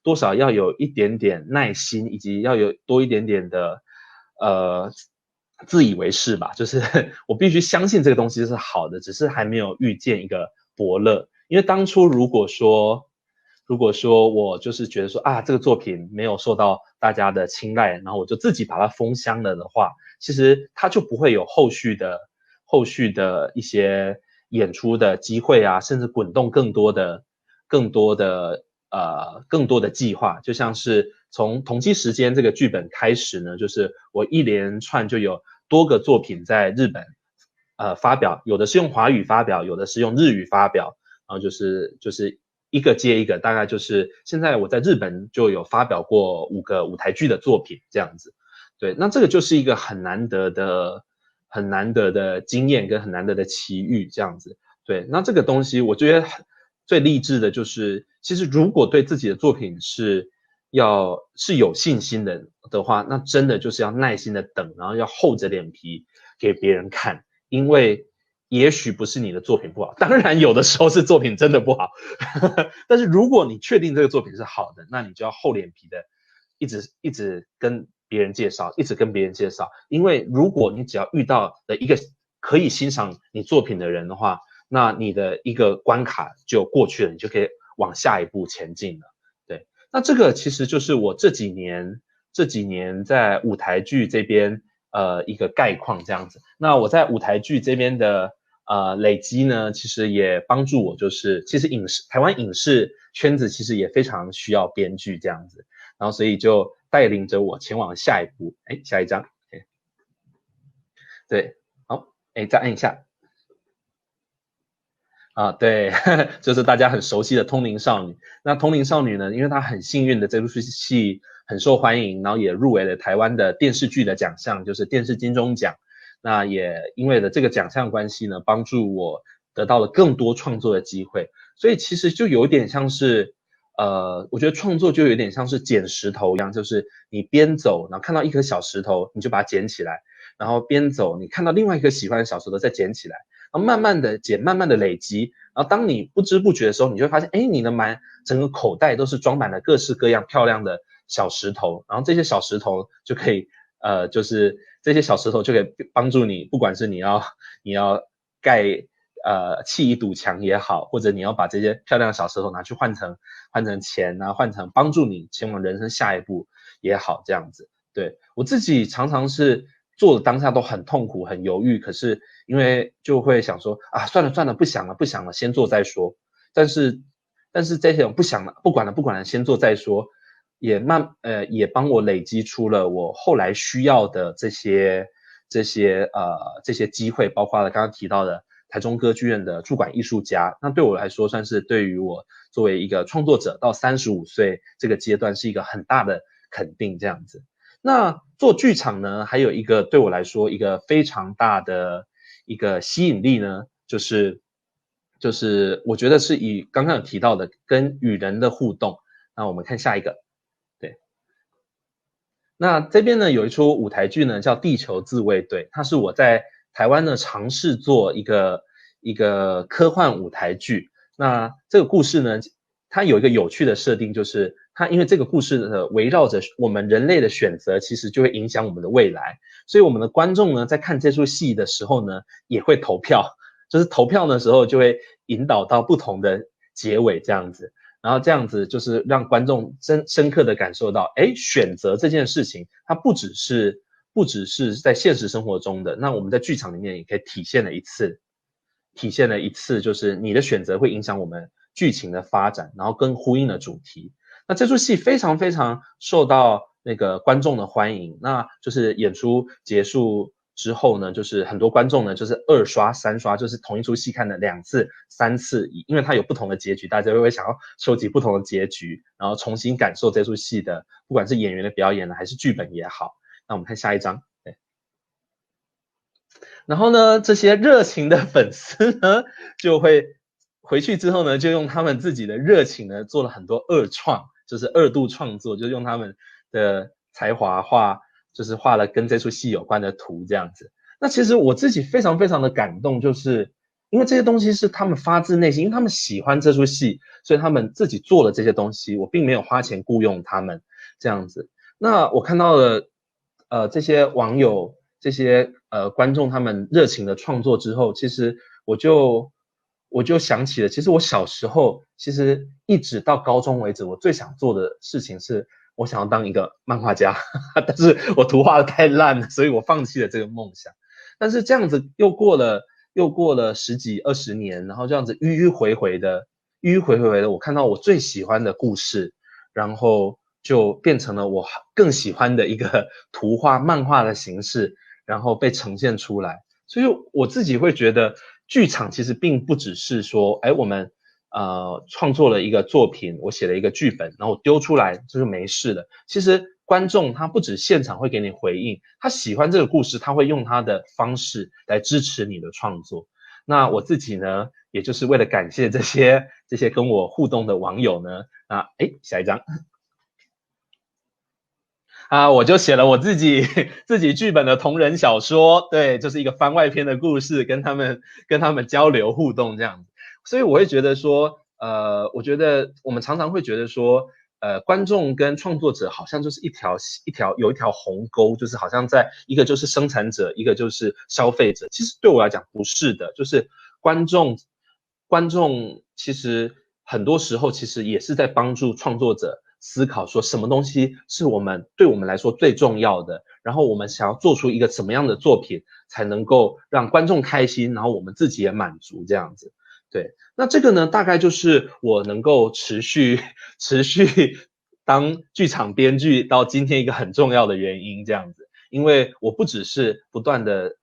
多少要有一点点耐心，以及要有多一点点的自以为是吧，就是我必须相信这个东西是好的，只是还没有遇见一个伯乐。因为当初如果说我就是觉得说这个作品没有受到大家的青睐，然后我就自己把它封箱了的话，其实它就不会有后续的一些演出的机会啊，甚至滚动更多的计划。就像是从同期时间这个剧本开始呢，就是我一连串就有多个作品在日本发表，有的是用华语发表，有的是用日语发表，然后就是一个接一个，大概就是现在我在日本就有发表过5个舞台剧的作品这样子。对，那这个就是一个很难得的经验跟很难得的奇遇这样子。对，那这个东西我觉得最励志的就是，其实如果对自己的作品是有信心的话，那真的就是要耐心的等，然后要厚着脸皮给别人看，因为也许不是你的作品不好，当然有的时候是作品真的不好，但是如果你确定这个作品是好的，那你就要厚脸皮的一直跟别人介绍，因为如果你只要遇到的一个可以欣赏你作品的人的话，那你的一个关卡就过去了，你就可以往下一步前进了。对，那这个其实就是我这几年在舞台剧这边一个概况这样子。那我在舞台剧这边的累积呢，其实也帮助我，就是其实台湾影视圈子其实也非常需要编剧这样子，然后所以就带领着我前往下一步。下一张，对，好，再按一下。对，就是大家很熟悉的通灵少女。那通灵少女呢，因为她很幸运的这部戏很受欢迎，然后也入围了台湾的电视剧的奖项，就是电视金钟奖。那也因为了这个奖项关系呢，帮助我得到了更多创作的机会。所以其实就有点像是，我觉得创作就有点像是捡石头一样，就是你边走，然后看到一颗小石头，你就把它捡起来，然后边走，你看到另外一颗喜欢的小石头再捡起来。然后慢慢的捡，慢慢的累积，然后当你不知不觉的时候，你就会发现，你的整个口袋都是装满了各式各样漂亮的小石头，然后这些小石头就可以，就是这些小石头就可以帮助你，不管是你要砌一堵墙也好，或者你要把这些漂亮的小石头拿去换成钱啊，换成帮助你前往人生下一步也好，这样子。对，我自己常常是做的当下都很痛苦很犹豫，可是因为就会想说算了不想了先做再说。但是这种不想了不管了先做再说也帮我累积出了我后来需要的这些机会，包括了刚刚提到的台中歌剧院的驻馆艺术家。那对我来说算是对于我作为一个创作者到35岁这个阶段是一个很大的肯定这样子。那做剧场呢，还有一个对我来说一个非常大的一个吸引力呢，就是我觉得是以刚刚有提到的跟与人的互动。那我们看下一个，对，那这边呢有一出舞台剧呢叫《地球自卫队》，它是我在台湾呢尝试做一个科幻舞台剧。那这个故事呢，它有一个有趣的设定，就是它因为这个故事呢围绕着我们人类的选择，其实就会影响我们的未来。所以我们的观众呢在看这出戏的时候呢，也会投票，就是投票的时候就会引导到不同的结尾这样子。然后这样子就是让观众深刻的感受到，选择这件事情，它不只是在现实生活中的，那我们在剧场里面也可以体现了一次，就是你的选择会影响我们剧情的发展，然后跟呼应的主题。那这出戏非常非常受到那个观众的欢迎，那就是演出结束之后呢，就是很多观众呢就是2刷3刷，就是同一出戏看了2次3次，因为它有不同的结局，大家会想要收集不同的结局，然后重新感受这出戏的不管是演员的表演呢还是剧本也好。那我们看下一张，对。然后呢，这些热情的粉丝呢就会回去之后呢，就用他们自己的热情呢做了很多二创，就是2度创作，就用他们的才华就是画了跟这出戏有关的图这样子。那其实我自己非常非常的感动，就是因为这些东西是他们发自内心，因为他们喜欢这出戏，所以他们自己做了这些东西，我并没有花钱雇佣他们这样子。那我看到了这些网友这些观众他们热情的创作之后，其实我就想起了，其实我小时候其实一直到高中为止，我最想做的事情是我想要当一个漫画家，但是我图画的太烂了，所以我放弃了这个梦想。但是这样子又过了10几20年，然后这样子迂迂回回的，我看到我最喜欢的故事，然后就变成了我更喜欢的一个图画漫画的形式，然后被呈现出来。所以我自己会觉得剧场其实并不只是说我们创作了一个作品，我写了一个剧本，然后丢出来就是没事的。其实观众他不止现场会给你回应，他喜欢这个故事，他会用他的方式来支持你的创作。那我自己呢，也就是为了感谢这些跟我互动的网友呢，下一张我就写了我自己剧本的同人小说，对，就是一个番外篇的故事，跟他们交流互动这样子。所以我会觉得说，我觉得我们常常会觉得说，观众跟创作者好像就是有一条鸿沟，就是好像在一个就是生产者，一个就是消费者。其实对我来讲不是的，就是观众其实很多时候其实也是在帮助创作者思考说什么东西是对我们来说最重要的，然后我们想要做出一个什么样的作品才能够让观众开心，然后我们自己也满足这样子。对，那这个呢，大概就是我能够持续当剧场编剧到今天一个很重要的原因这样子。因为我不只是不断的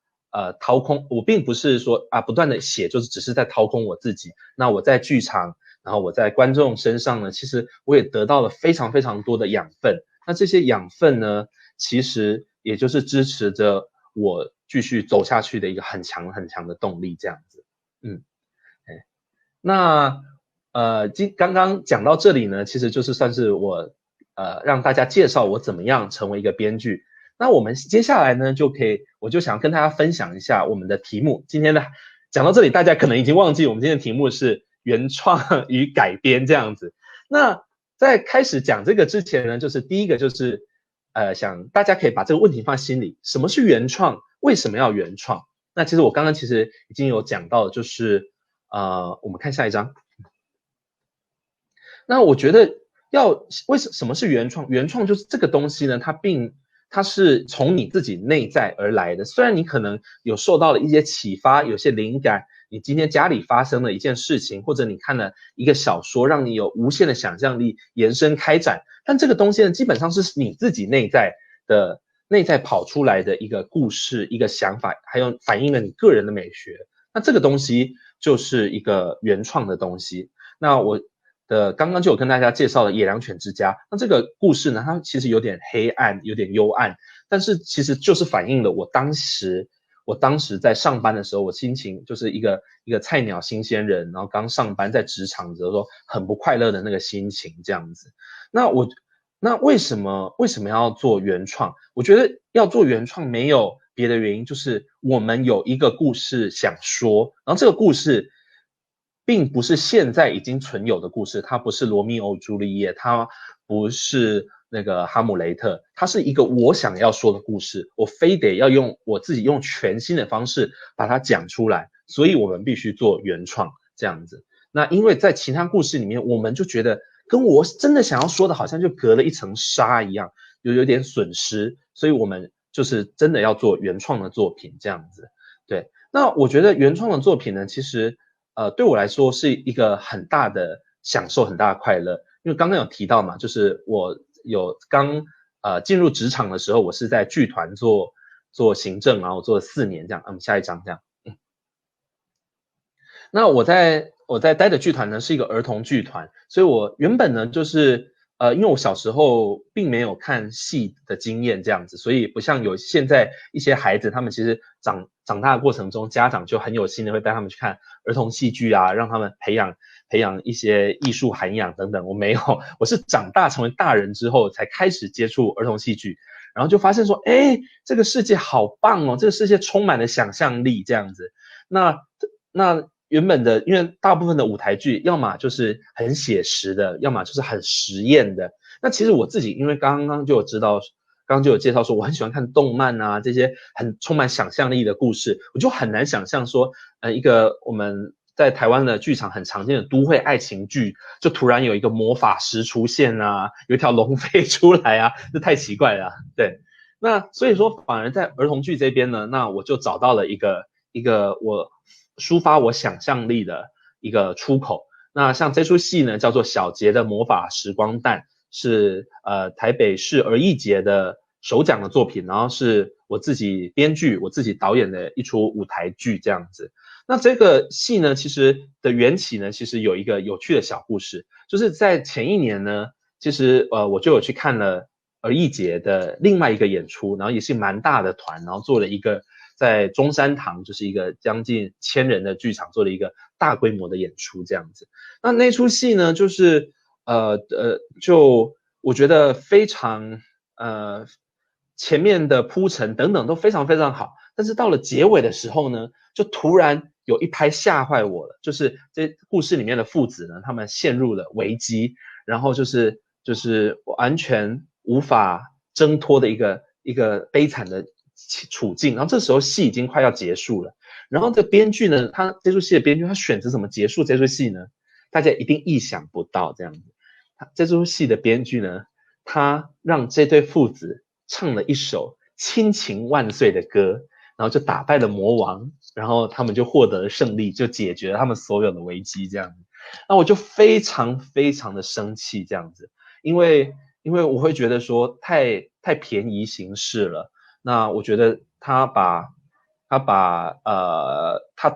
掏空，我并不是说不断的写，就是只是在掏空我自己。那我在剧场，然后我在观众身上呢，其实我也得到了非常非常多的养分。那这些养分呢，其实也就是支持着我继续走下去的一个很强很强的动力这样子。那刚刚讲到这里呢，其实就是算是我让大家介绍我怎么样成为一个编剧。那我们接下来呢，我就想跟大家分享一下我们的题目。今天呢，讲到这里，大家可能已经忘记我们今天的题目是原创与改编这样子。那在开始讲这个之前呢，就是第一个就是想大家可以把这个问题放在心里，什么是原创？为什么要原创？那其实我刚刚其实已经有讲到，就是我们看下一章。那我觉得什么是原创？原创就是这个东西呢，它是从你自己内在而来的。虽然你可能有受到了一些启发，有些灵感，你今天家里发生了一件事情，或者你看了一个小说，让你有无限的想象力延伸开展，但这个东西呢，基本上是你自己内在跑出来的一个故事，一个想法，还有反映了你个人的美学。那这个东西就是一个原创的东西。那我刚刚就有跟大家介绍了《野良犬之家》，那这个故事呢，它其实有点黑暗，有点幽暗，但是其实就是反映了我当时在上班的时候，我心情就是一个菜鸟新鲜人，然后刚上班在职场的时候很不快乐的那个心情这样子。那为什么要做原创？我觉得要做原创没有别的原因，就是我们有一个故事想说，然后这个故事并不是现在已经存有的故事，它不是罗密欧朱丽叶，它不是那个哈姆雷特，它是一个我想要说的故事，我非得要我自己用全新的方式把它讲出来，所以我们必须做原创这样子。那因为在其他故事里面，我们就觉得跟我真的想要说的好像就隔了一层纱一样，有点损失，所以我们就是真的要做原创的作品这样子。对，那我觉得原创的作品呢，其实对我来说是一个很大的享受，很大的快乐。因为刚刚有提到嘛，就是我刚进入职场的时候，我是在剧团做行政，然后我做了4年这样。下一章这样。那我在待的剧团呢是一个儿童剧团，所以我原本呢就是因为我小时候并没有看戏的经验这样子，所以不像有现在一些孩子，他们其实长大的过程中，家长就很有心的会带他们去看儿童戏剧啊，让他们培养一些艺术涵养等等。我没有，我是长大成为大人之后才开始接触儿童戏剧，然后就发现说，这个世界好棒哦，这个世界充满了想象力这样子。那原本的，因为大部分的舞台剧要么就是很写实的，要么就是很实验的。那其实我自己因为刚刚就有介绍说我很喜欢看动漫啊，这些很充满想象力的故事，我就很难想象说一个我们在台湾的剧场很常见的都会爱情剧，就突然有一个魔法师出现啊，有一条龙飞出来啊，这太奇怪了啊。对，那所以说反而在儿童剧这边呢，那我就找到了一个我抒发我想象力的一个出口。那像这出戏呢，叫做小杰的魔法时光弹，是台北市儿艺节的首奖的作品，然后是我自己编剧、我自己导演的一出舞台剧这样子。那这个戏呢，其实的缘起呢，其实有一个有趣的小故事，就是在前一年呢，其实我就有去看了儿艺节的另外一个演出，然后也是蛮大的团，然后做了一个在中山堂，就是一个将近1000人的剧场做了一个大规模的演出这样子。那出戏呢，就是就我觉得非常前面的铺陈等等都非常非常好，但是到了结尾的时候呢，就突然有一拍吓坏我了，就是这故事里面的父子呢，他们陷入了危机，然后就是完全无法挣脱的一个悲惨的处境，然后这时候戏已经快要结束了，然后这编剧呢，这出戏的编剧他选择怎么结束这出戏呢？大家一定意想不到这样子，这出戏的编剧呢，他让这对父子唱了一首亲情万岁的歌，然后就打败了魔王，然后他们就获得了胜利，就解决了他们所有的危机这样子。那我就非常非常的生气这样子，因为我会觉得说太便宜行事了。那我觉得他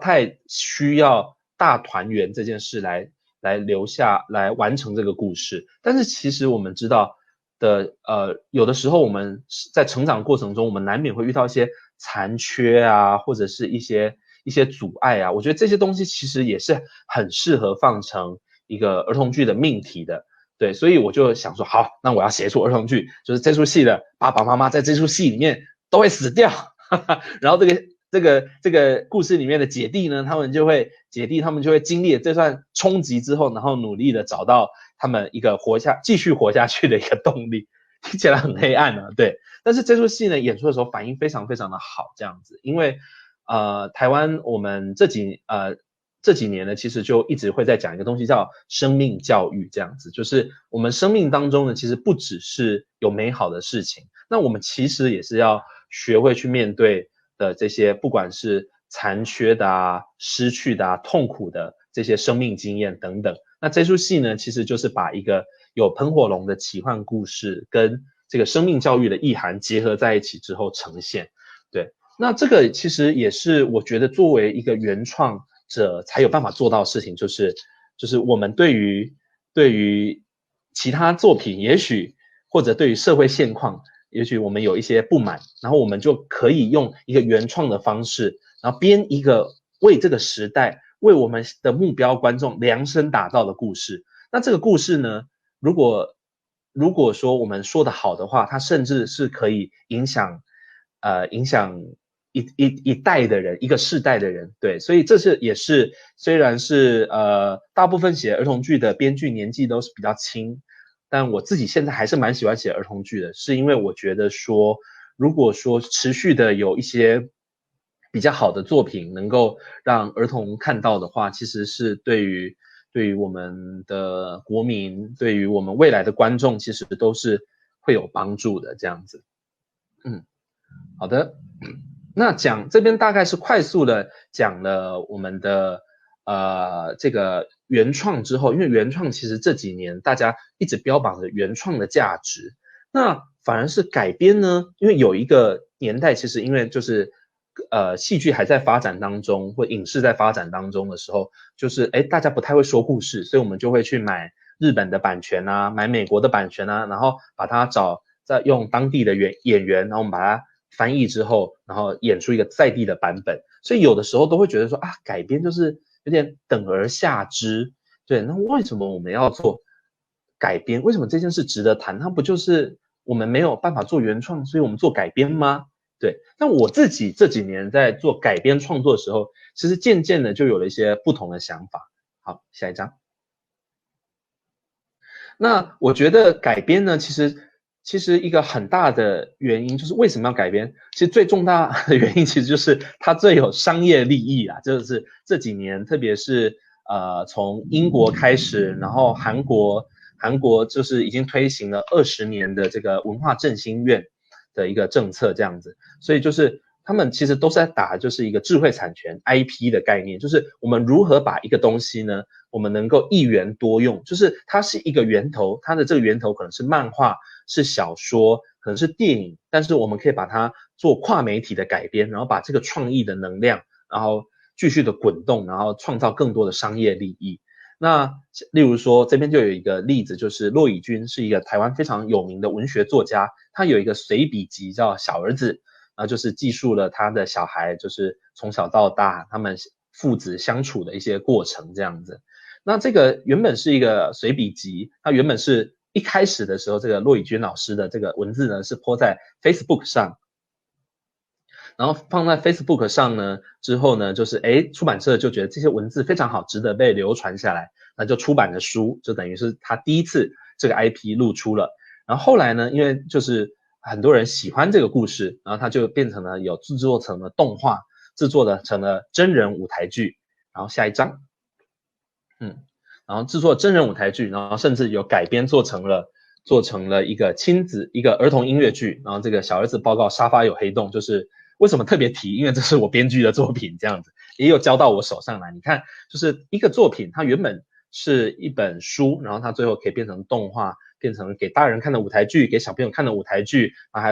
太需要大团圆这件事来留下来完成这个故事。但是其实我们知道的，有的时候我们在成长过程中，我们难免会遇到一些残缺啊，或者是一些阻碍啊。我觉得这些东西其实也是很适合放成一个儿童剧的命题的。对，所以我就想说，好，那我要写出儿童剧，就是这出戏的爸爸妈妈在这出戏里面都会死掉，然后这个故事里面的姐弟呢，他们就会经历了这段冲击之后，然后努力的找到他们一个继续活下去的一个动力。听起来很黑暗啊，对。但是这出戏呢，演出的时候反应非常非常的好，这样子，因为台湾我们这几年呢，其实就一直会在讲一个东西叫生命教育，这样子，就是我们生命当中呢，其实不只是有美好的事情，那我们其实也是要学会去面对的这些，不管是残缺的啊、失去的啊、痛苦的这些生命经验等等。那这出戏呢，其实就是把一个有喷火龙的奇幻故事跟这个生命教育的意涵结合在一起之后呈现。对，那这个其实也是我觉得作为一个原创者才有办法做到的事情，就是我们对于其他作品，也许或者对于社会现况，也许我们有一些不满，然后我们就可以用一个原创的方式，然后编一个为这个时代、为我们的目标观众量身打造的故事。那这个故事呢，如果说我们说的好的话，它甚至是可以影响一代的人，一个世代的人。对，所以这也是虽然是大部分写儿童剧的编剧年纪都是比较轻，但我自己现在还是蛮喜欢写儿童剧的，是因为我觉得说，如果说持续的有一些比较好的作品能够让儿童看到的话，其实是对于我们的国民，对于我们未来的观众，其实都是会有帮助的这样子。好的。那这边大概是快速的讲了我们的这个原创之后，因为原创其实这几年大家一直标榜着原创的价值，那反而是改编呢，因为有一个年代其实因为就是戏剧还在发展当中，或影视在发展当中的时候，就是大家不太会说故事，所以我们就会去买日本的版权啊，买美国的版权啊，然后把它再用当地的演员，然后我们把它翻译之后，然后演出一个在地的版本。所以有的时候都会觉得说啊，改编就是有点等而下之。对，那为什么我们要做改编？为什么这件事值得谈？它不就是我们没有办法做原创，所以我们做改编吗？对，那我自己这几年在做改编创作的时候，其实渐渐的就有了一些不同的想法。好，下一张。那我觉得改编呢，其实一个很大的原因就是为什么要改编？其实最重大的原因其实就是它最有商业利益啦，就是这几年，特别是从英国开始，然后韩国就是已经推行了20年的这个文化振兴院的一个政策这样子，所以就是他们其实都是在打就是一个智慧产权 IP 的概念，就是我们如何把一个东西呢，我们能够一元多用，就是它是一个源头，它的这个源头可能是漫画，是小说，可能是电影，但是我们可以把它做跨媒体的改编，然后把这个创意的能量，然后继续的滚动，然后创造更多的商业利益。那例如说这边就有一个例子，就是骆以军是一个台湾非常有名的文学作家，他有一个随笔集叫《小儿子》，然后就是记述了他的小孩就是从小到大他们父子相处的一些过程这样子。那这个原本是一个随笔集，它原本是一开始的时候，这个骆以军老师的这个文字呢是po在 Facebook 上，然后放在 Facebook 上呢之后呢，就是出版社就觉得这些文字非常好，值得被流传下来，那就出版了书，就等于是他第一次这个 IP 露出了。然后后来呢，因为就是很多人喜欢这个故事，然后它就变成了有制作成了动画，制作的成了真人舞台剧。然后下一章。然后制作真人舞台剧，然后甚至有改编做成了一个一个儿童音乐剧，然后这个小儿子报告沙发有黑洞，就是为什么特别提，因为这是我编剧的作品，这样子也有交到我手上来。你看，就是一个作品，它原本是一本书，然后它最后可以变成动画，变成给大人看的舞台剧，给小朋友看的舞台剧，它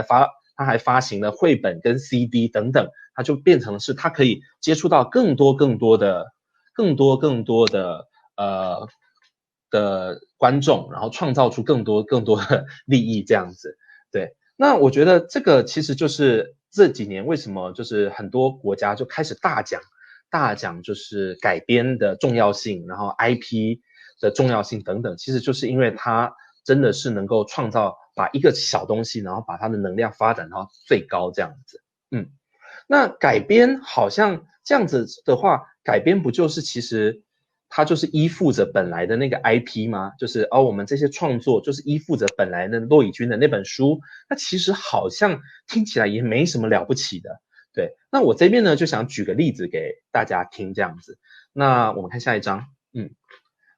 还发行了绘本跟 CD 等等，它就变成是它可以接触到更多的观众，然后创造出更多的利益这样子。对，那我觉得这个其实就是这几年为什么就是很多国家就开始大讲就是改编的重要性，然后 IP 的重要性等等，其实就是因为它真的是能够创造把一个小东西，然后把它的能量发展到最高这样子。那改编好像这样子的话，改编不就是其实它就是依附着本来的那个 IP 吗？就是我们这些创作就是依附着本来的骆以军的那本书，那其实好像听起来也没什么了不起的。对，那我这边呢就想举个例子给大家听这样子。那我们看下一章，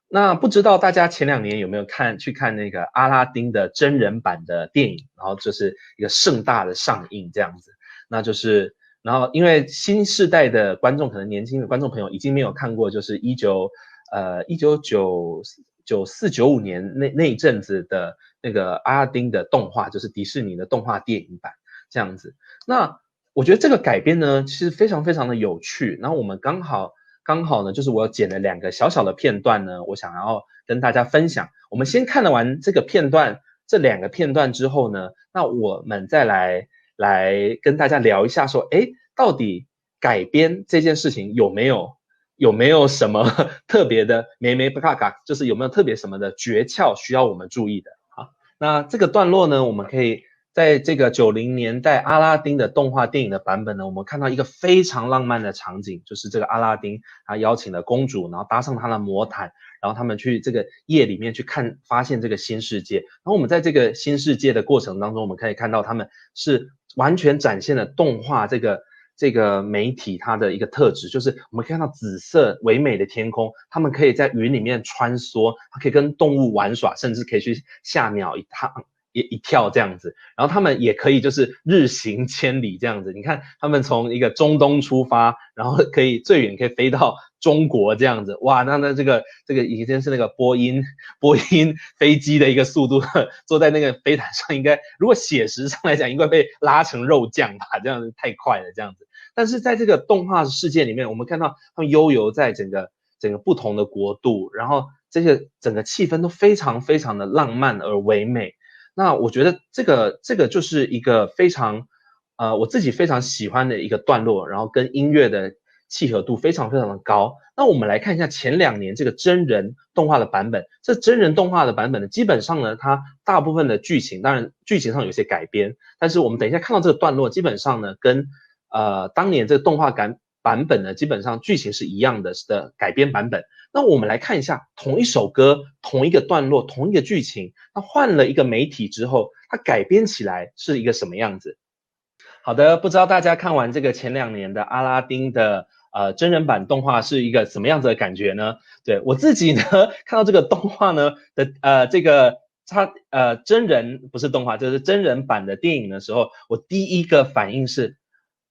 那不知道大家前2年有没有去看那个阿拉丁的真人版的电影，然后就是一个盛大的上映这样子。那就是然后因为新世代的观众，可能年轻的观众朋友已经没有看过，就是1994、95年那一阵子的那个阿拉丁的动画，就是迪士尼的动画电影版这样子。那我觉得这个改编呢，其实非常非常的有趣。然后我们刚好呢，就是我剪了2个小小的片段呢，我想要跟大家分享。我们先看了完这个片段，这2个片段之后呢，那我们再来跟大家聊一下说，到底改编这件事情有没有什么特别的就是有没有特别什么的诀窍需要我们注意的。好，那这个段落呢，我们可以在这个90年代阿拉丁的动画电影的版本呢，我们看到一个非常浪漫的场景，就是这个阿拉丁他邀请了公主，然后搭上他的魔毯，然后他们去这个夜里面去发现这个新世界。然后我们在这个新世界的过程当中，我们可以看到他们是完全展现了动画这个媒体它的一个特质，就是我们可以看到紫色唯美的天空，他们可以在云里面穿梭，它可以跟动物玩耍，甚至可以去吓鸟一跳这样子。然后他们也可以就是日行千里这样子，你看他们从一个中东出发，然后最远可以飞到中国这样子。哇，那这个已经是那个波音飞机的一个速度，坐在那个飞毯上，应该如果写实上来讲，应该被拉成肉酱吧，这样子太快了这样子。但是在这个动画世界里面，我们看到他们悠游在整个不同的国度，然后这些整个气氛都非常非常的浪漫而唯美。那我觉得这个就是一个非常我自己非常喜欢的一个段落，然后跟音乐的契合度非常非常的高。那我们来看一下前2年这个真人动画的版本。这真人动画的版本呢，基本上呢，它大部分的剧情，当然剧情上有些改编，但是我们等一下看到这个段落，基本上呢，跟当年这个动画版本呢，基本上剧情是一样的改编版本。那我们来看一下同一首歌、同一个段落、同一个剧情，那换了一个媒体之后，它改编起来是一个什么样子？好的，不知道大家看完这个前2年的阿拉丁的真人版动画是一个什么样子的感觉呢？对，我自己呢看到这个动画呢的这个真人不是动画，就是真人版的电影的时候，我第一个反应是，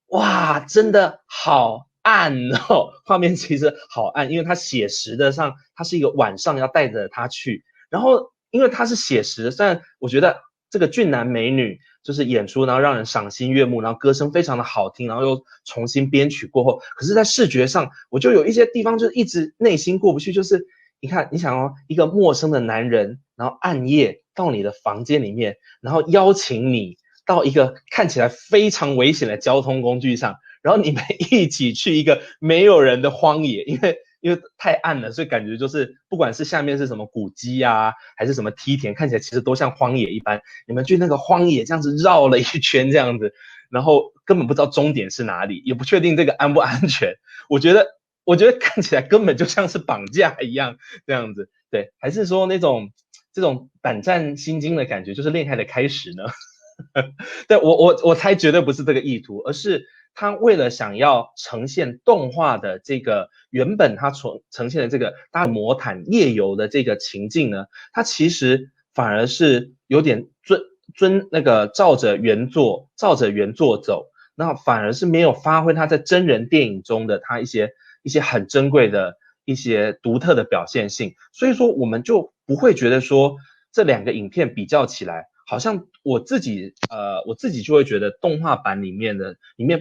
哇，真的好暗哦，画面其实好暗，因为它写实的上，它是一个晚上要带着他去，然后因为它是写实，虽然我觉得这个俊男美女就是演出，然后让人赏心悦目，然后歌声非常的好听，然后又重新编曲过后，可是在视觉上，我就有一些地方就一直内心过不去，就是你想哦，一个陌生的男人，然后暗夜到你的房间里面，然后邀请你到一个看起来非常危险的交通工具上，然后你们一起去一个没有人的荒野，因为太暗了，所以感觉就是不管是下面是什么古迹啊，还是什么梯田，看起来其实都像荒野一般。你们去那个荒野这样子绕了一圈这样子，然后根本不知道终点是哪里，也不确定这个安不安全。我觉得看起来根本就像是绑架一样这样子。对，还是说这种胆战心惊的感觉就是恋爱的开始呢？对，我猜绝对不是这个意图，而是他为了想要呈现动画的这个原本他呈现的这个大魔毯夜游的这个情境呢，他其实反而是有点照着原作走，那反而是没有发挥他在真人电影中的他一些很珍贵的一些独特的表现性，所以说我们就不会觉得说这两个影片比较起来，好像我自己就会觉得动画版里面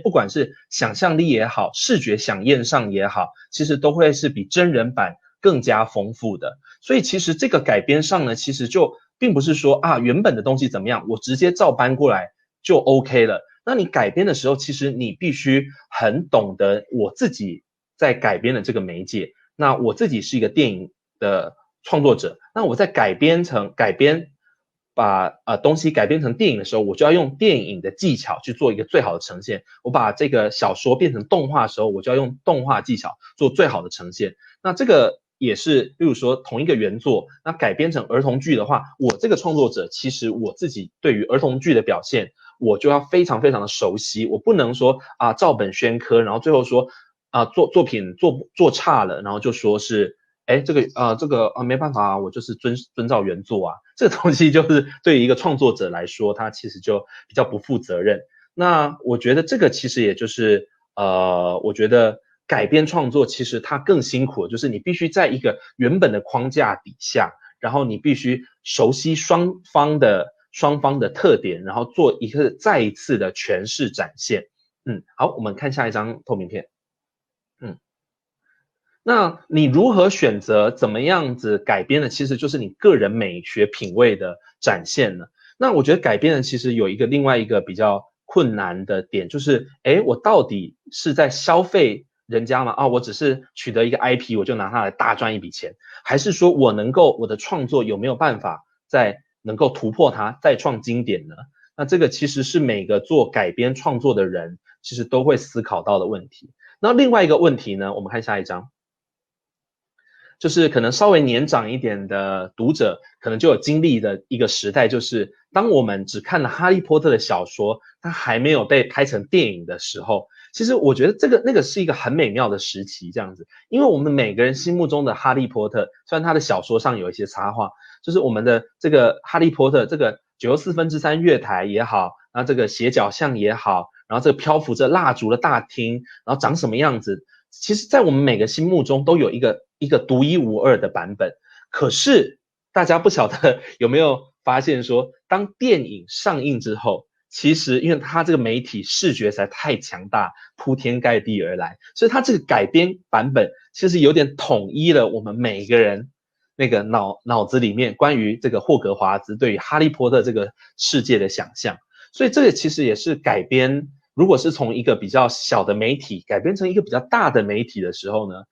不管是想象力也好，视觉响应上也好，其实都会是比真人版更加丰富的。所以其实这个改编上呢，其实就并不是说原本的东西怎么样，我直接照搬过来就 OK 了。那你改编的时候，其实你必须很懂得我自己在改编的这个媒介。那我自己是一个电影的创作者，那我在把东西改编成电影的时候，我就要用电影的技巧去做一个最好的呈现。我把这个小说变成动画的时候，我就要用动画技巧做最好的呈现。那这个也是，例如说同一个原作，那改编成儿童剧的话，我这个创作者其实我自己对于儿童剧的表现，我就要非常非常的熟悉，我不能说照本宣科，然后最后说作品做差了，然后就说是这个没办法我就是遵照原作这个东西就是对于一个创作者来说，他其实就比较不负责任。那我觉得这个其实也就是我觉得改编创作其实它更辛苦，就是你必须在一个原本的框架底下，然后你必须熟悉双方的特点，然后做再一次的诠释展现。好，我们看下一张透明片。那你如何选择怎么样子改编呢？其实就是你个人美学品味的展现呢。那我觉得改编呢，其实有另外一个比较困难的点，就是我到底是在消费人家吗？我只是取得一个 IP， 我就拿它来大赚一笔钱，还是说我的创作有没有办法能够突破它，再创经典呢？那这个其实是每个做改编创作的人其实都会思考到的问题。那另外一个问题呢，我们看下一张。就是可能稍微年长一点的读者，可能就有经历的一个时代，就是当我们只看了哈利波特的小说，它还没有被拍成电影的时候，其实我觉得那个是一个很美妙的时期，这样子，因为我们每个人心目中的哈利波特，虽然他的小说上有一些插画，就是我们的这个哈利波特这个9又3分之3月台也好，然后这个斜角巷也好，然后这个漂浮着蜡烛的大厅，然后长什么样子，其实在我们每个心目中都有一个独一无二的版本。可是大家不晓得有没有发现说，当电影上映之后，其实因为它这个媒体视觉实在太强大，铺天盖地而来，所以它这个改编版本其实有点统一了我们每一个人那个脑子里面关于这个霍格华兹对于哈利波特这个世界的想象。所以这个其实也是改编，如果是从一个比较小的媒体改编成一个比较大的媒体的时候呢，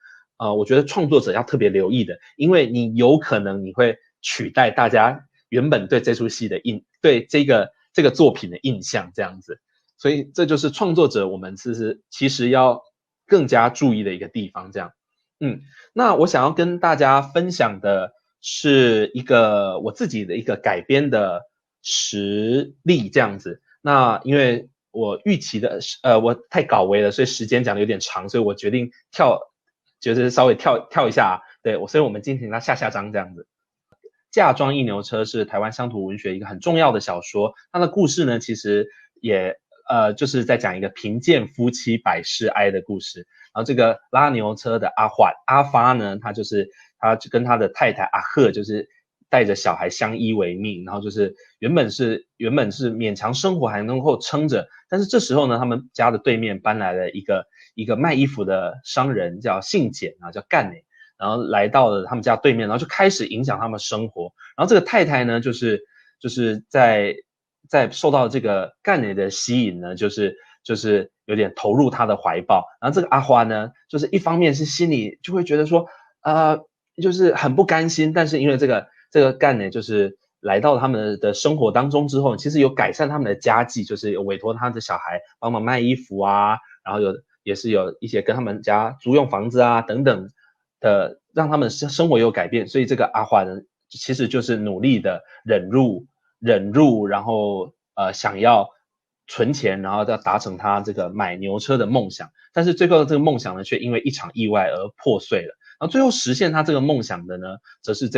我觉得创作者要特别留意的，因为你有可能你会取代大家原本对这出戏的对这个作品的印象这样子，所以这就是创作者我们其实要更加注意的一个地方这样。那我想要跟大家分享的是我自己的一个改编的实例这样子。那因为我预期的我太搞维了，所以时间讲的有点长，所以我决定就是稍微跳一下对，所以我们进行到下章这样子。嫁妆一牛车是台湾乡土文学一个很重要的小说，它的故事呢其实也就是在讲一个贫贱夫妻百事哀的故事。然后这个拉牛车的阿发呢，他就跟他的太太阿赫就是带着小孩相依为命，然后就是原本是勉强生活还能够撑着，但是这时候呢，他们家的对面搬来了一个卖衣服的商人叫姓简叫干内，然后来到了他们家对面，然后就开始影响他们生活。然后这个太太呢，就是在受到这个干内的吸引呢，就是有点投入他的怀抱。然后这个阿花呢，就是一方面是心里就会觉得说就是很不甘心，但是因为这个干呢，就是来到他们的生活当中之后，其实有改善他们的家计，就是有委托他的小孩帮忙卖衣服然后也是有一些跟他们家租用房子等等的，让他们生活有改变。所以这个阿华呢，其实就是努力的忍辱，然后想要存钱，然后要达成他这个买牛车的梦想，但是最后这个梦想呢，却因为一场意外而破碎了。然后最后实现他这个梦想的呢，则是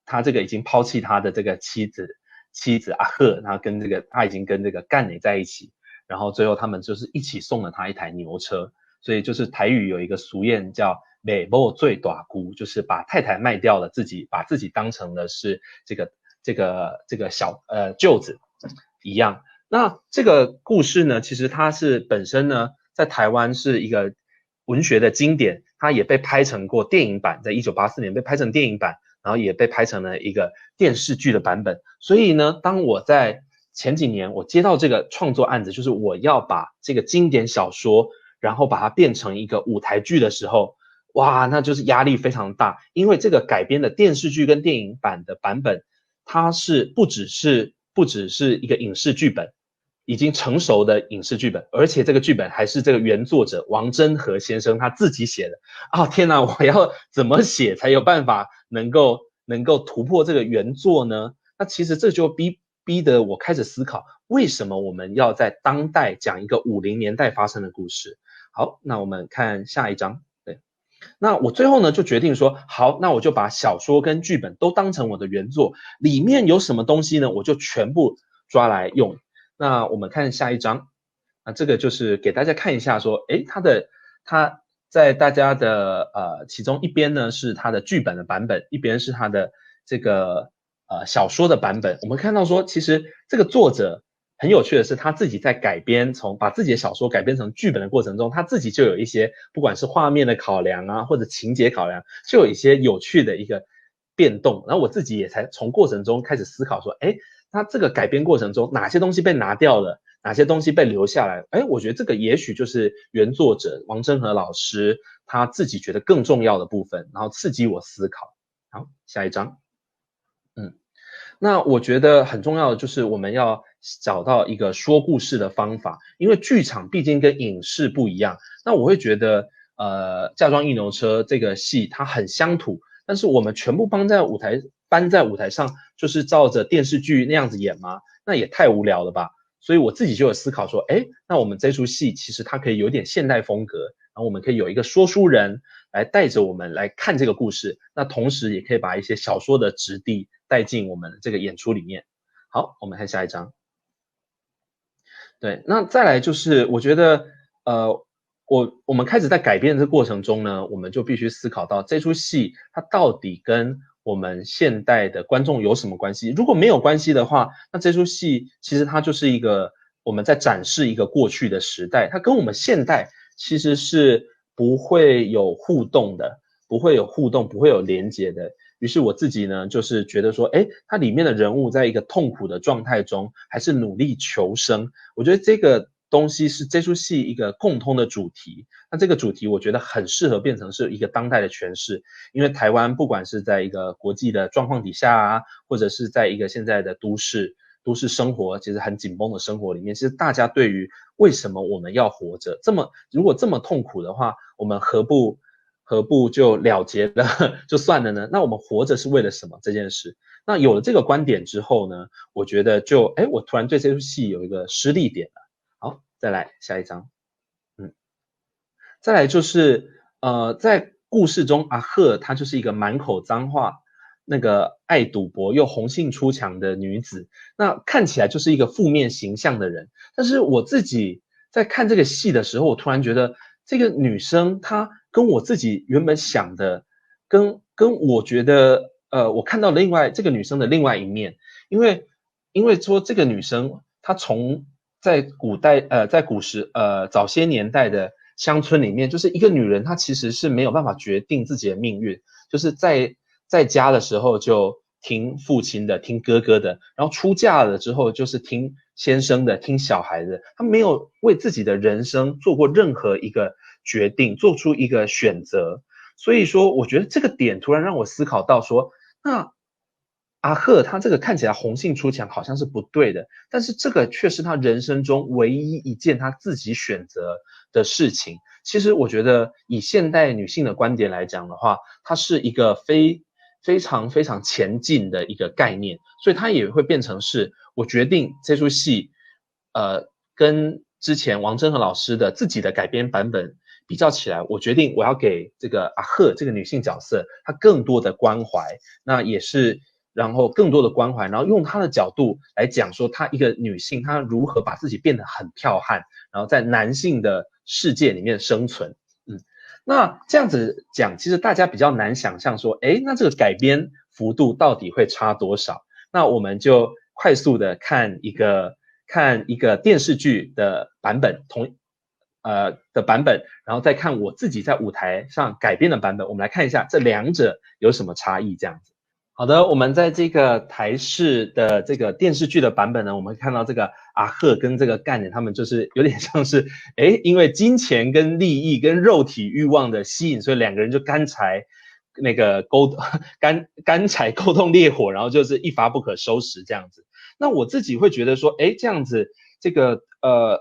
他这个已经抛弃他的这个妻子阿赫，然后他已经跟这个干磊在一起，然后最后他们就是一起送了他一台牛车。所以就是台语有一个俗谚叫美某最大姑，就是把太太卖掉了，把自己当成了是这个舅子一样。那这个故事呢，其实它是本身呢在台湾是一个文学的经典，它也被拍成过电影版，在1984年被拍成电影版，然后也被拍成了一个电视剧的版本。所以呢，当我在前几年我接到这个创作案子，就是我要把这个经典小说然后把它变成一个舞台剧的时候，哇，那就是压力非常大，因为这个改编的电视剧跟电影版的版本，它是不只是一个影视剧本，已经成熟的影视剧本，而且这个剧本还是这个原作者王真和先生他自己写的啊！天哪，我要怎么写才有办法能够突破这个原作呢？那其实这就逼得我开始思考，为什么我们要在当代讲一个50年代发生的故事？好，那我们看下一章。对，那我最后呢就决定说，好，那我就把小说跟剧本都当成我的原作，里面有什么东西呢，我就全部抓来用。那我们看下一章，那这个就是给大家看一下说，诶，它在大家的其中一边呢是它的剧本的版本，一边是它的这个小说的版本。我们看到说，其实这个作者很有趣的是，他自己在把自己的小说改编成剧本的过程中，他自己就有一些不管是画面的考量啊，或者情节考量，就有一些有趣的一个变动。然后我自己也才从过程中开始思考说，诶，他这个改编过程中哪些东西被拿掉了，哪些东西被留下来？诶，我觉得这个也许就是原作者王真和老师他自己觉得更重要的部分，然后刺激我思考。好，下一章。那我觉得很重要的就是我们要找到一个说故事的方法，因为剧场毕竟跟影视不一样。那我会觉得嫁妆一牛车这个戏它很乡土，但是我们全部搬在舞台上，就是照着电视剧那样子演吗？那也太无聊了吧。所以我自己就有思考说，诶，那我们这出戏其实它可以有点现代风格，然后我们可以有一个说书人来带着我们来看这个故事，那同时也可以把一些小说的质地带进我们这个演出里面。好，我们看下一章。对，那再来就是我觉得我们开始在改编的这个过程中呢，我们就必须思考到这出戏它到底跟我们现代的观众有什么关系？如果没有关系的话，那这出戏其实它就是一个我们在展示一个过去的时代，它跟我们现代其实是不会有互动的，不会有连结的。于是我自己呢，就是觉得说，诶，它里面的人物在一个痛苦的状态中，还是努力求生。我觉得这个东西是这出戏一个共通的主题。那这个主题我觉得很适合变成是一个当代的诠释，因为台湾不管是在一个国际的状况底下啊，或者是在一个现在的都市生活其实很紧绷的生活里面，其实大家对于为什么我们要活着如果这么痛苦的话，我们何不就了结了就算了呢？那我们活着是为了什么这件事？那有了这个观点之后呢，我觉得我突然对这出戏有一个施力点了。好，再来下一章。再来就是在故事中阿赫她就是一个满口脏话，那个爱赌博又红杏出墙的女子，那看起来就是一个负面形象的人。但是我自己在看这个戏的时候，我突然觉得这个女生她跟我自己原本想的，跟我觉得我看到这个女生的另外一面，因为说这个女生她从在古时早些年代的乡村里面，就是一个女人她其实是没有办法决定自己的命运，就是在家的时候就听父亲的，听哥哥的，然后出嫁了之后就是听先生的，听小孩的，她没有为自己的人生做过任何一个决定，做出一个选择。所以说我觉得这个点突然让我思考到说，那阿赫他这个看起来红杏出墙好像是不对的，但是这个却是他人生中唯一一件他自己选择的事情。其实我觉得以现代女性的观点来讲的话，它是一个非常非常前进的一个概念，所以它也会变成是我决定这出戏跟之前王真和老师的自己的改编版本比较起来，我决定我要给这个阿赫这个女性角色她更多的关怀，那也是然后更多的关怀，然后用她的角度来讲说她一个女性她如何把自己变得很剽悍，然后在男性的世界里面生存。那这样子讲，其实大家比较难想象说，那这个改编幅度到底会差多少？那我们就快速的看一个电视剧的版本，的版本，然后再看我自己在舞台上改编的版本，我们来看一下这两者有什么差异，这样子。好的，我们在这个台视的这个电视剧的版本呢，我们会看到这个阿赫跟这个干人他们就是有点像是，因为金钱跟利益跟肉体欲望的吸引，所以两个人就干柴沟通烈火，然后就是一发不可收拾这样子。那我自己会觉得说，这样子这个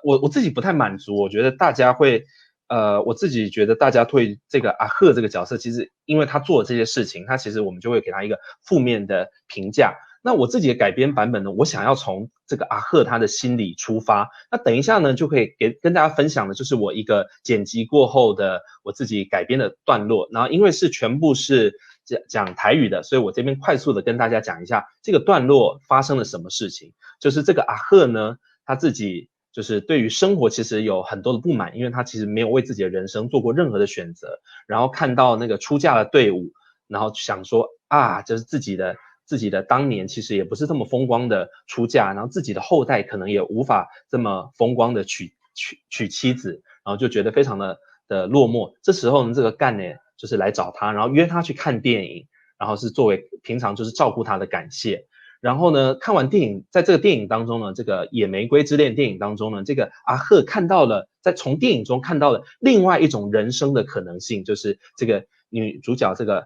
我自己不太满足，我觉得大家会。我自己觉得大家对这个阿赫这个角色，其实因为他做了这些事情，他其实我们就会给他一个负面的评价。那我自己的改编版本呢，我想要从这个阿赫他的心理出发。那等一下呢，就可以跟大家分享的就是我一个剪辑过后的我自己改编的段落。然后因为是全部是讲台语的，所以我这边快速的跟大家讲一下这个段落发生了什么事情。就是这个阿赫呢，他自己就是对于生活其实有很多的不满，因为他其实没有为自己的人生做过任何的选择，然后看到那个出嫁的队伍，然后想说就是自己的当年其实也不是这么风光的出嫁，然后自己的后代可能也无法这么风光的娶妻子，然后就觉得非常的落寞。这时候呢，这个干呢就是来找他，然后约他去看电影，然后是作为平常就是照顾他的感谢。然后呢，看完电影，在这个电影当中呢，这个《野玫瑰之恋》电影当中呢，这个阿赫看到了，从电影中看到了另外一种人生的可能性，就是这个女主角这个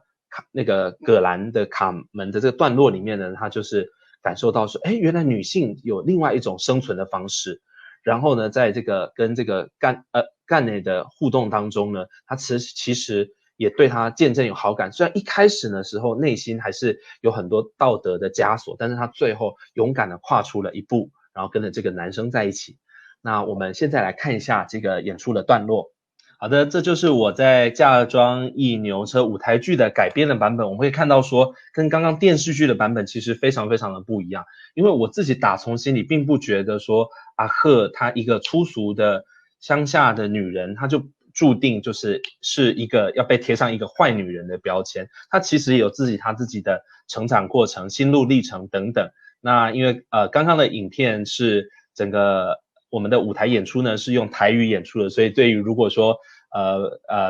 那个葛兰的卡门的这个段落里面呢，她就是感受到说，原来女性有另外一种生存的方式。然后呢，在这个跟这个干内的互动当中呢，她其实也对他渐渐有好感，虽然一开始的时候内心还是有很多道德的枷锁，但是他最后勇敢的跨出了一步，然后跟着这个男生在一起。那我们现在来看一下这个演出的段落。好的，这就是我在嫁妆一牛车舞台剧的改编的版本。我们会看到说，跟刚刚电视剧的版本其实非常非常的不一样，因为我自己打从心里并不觉得说阿赫她一个粗俗的乡下的女人，她就注定是一个要被贴上一个坏女人的标签。她其实也有她自己的成长过程、心路历程等等。那因为刚刚的影片是整个我们的舞台演出呢是用台语演出的，所以对于如果说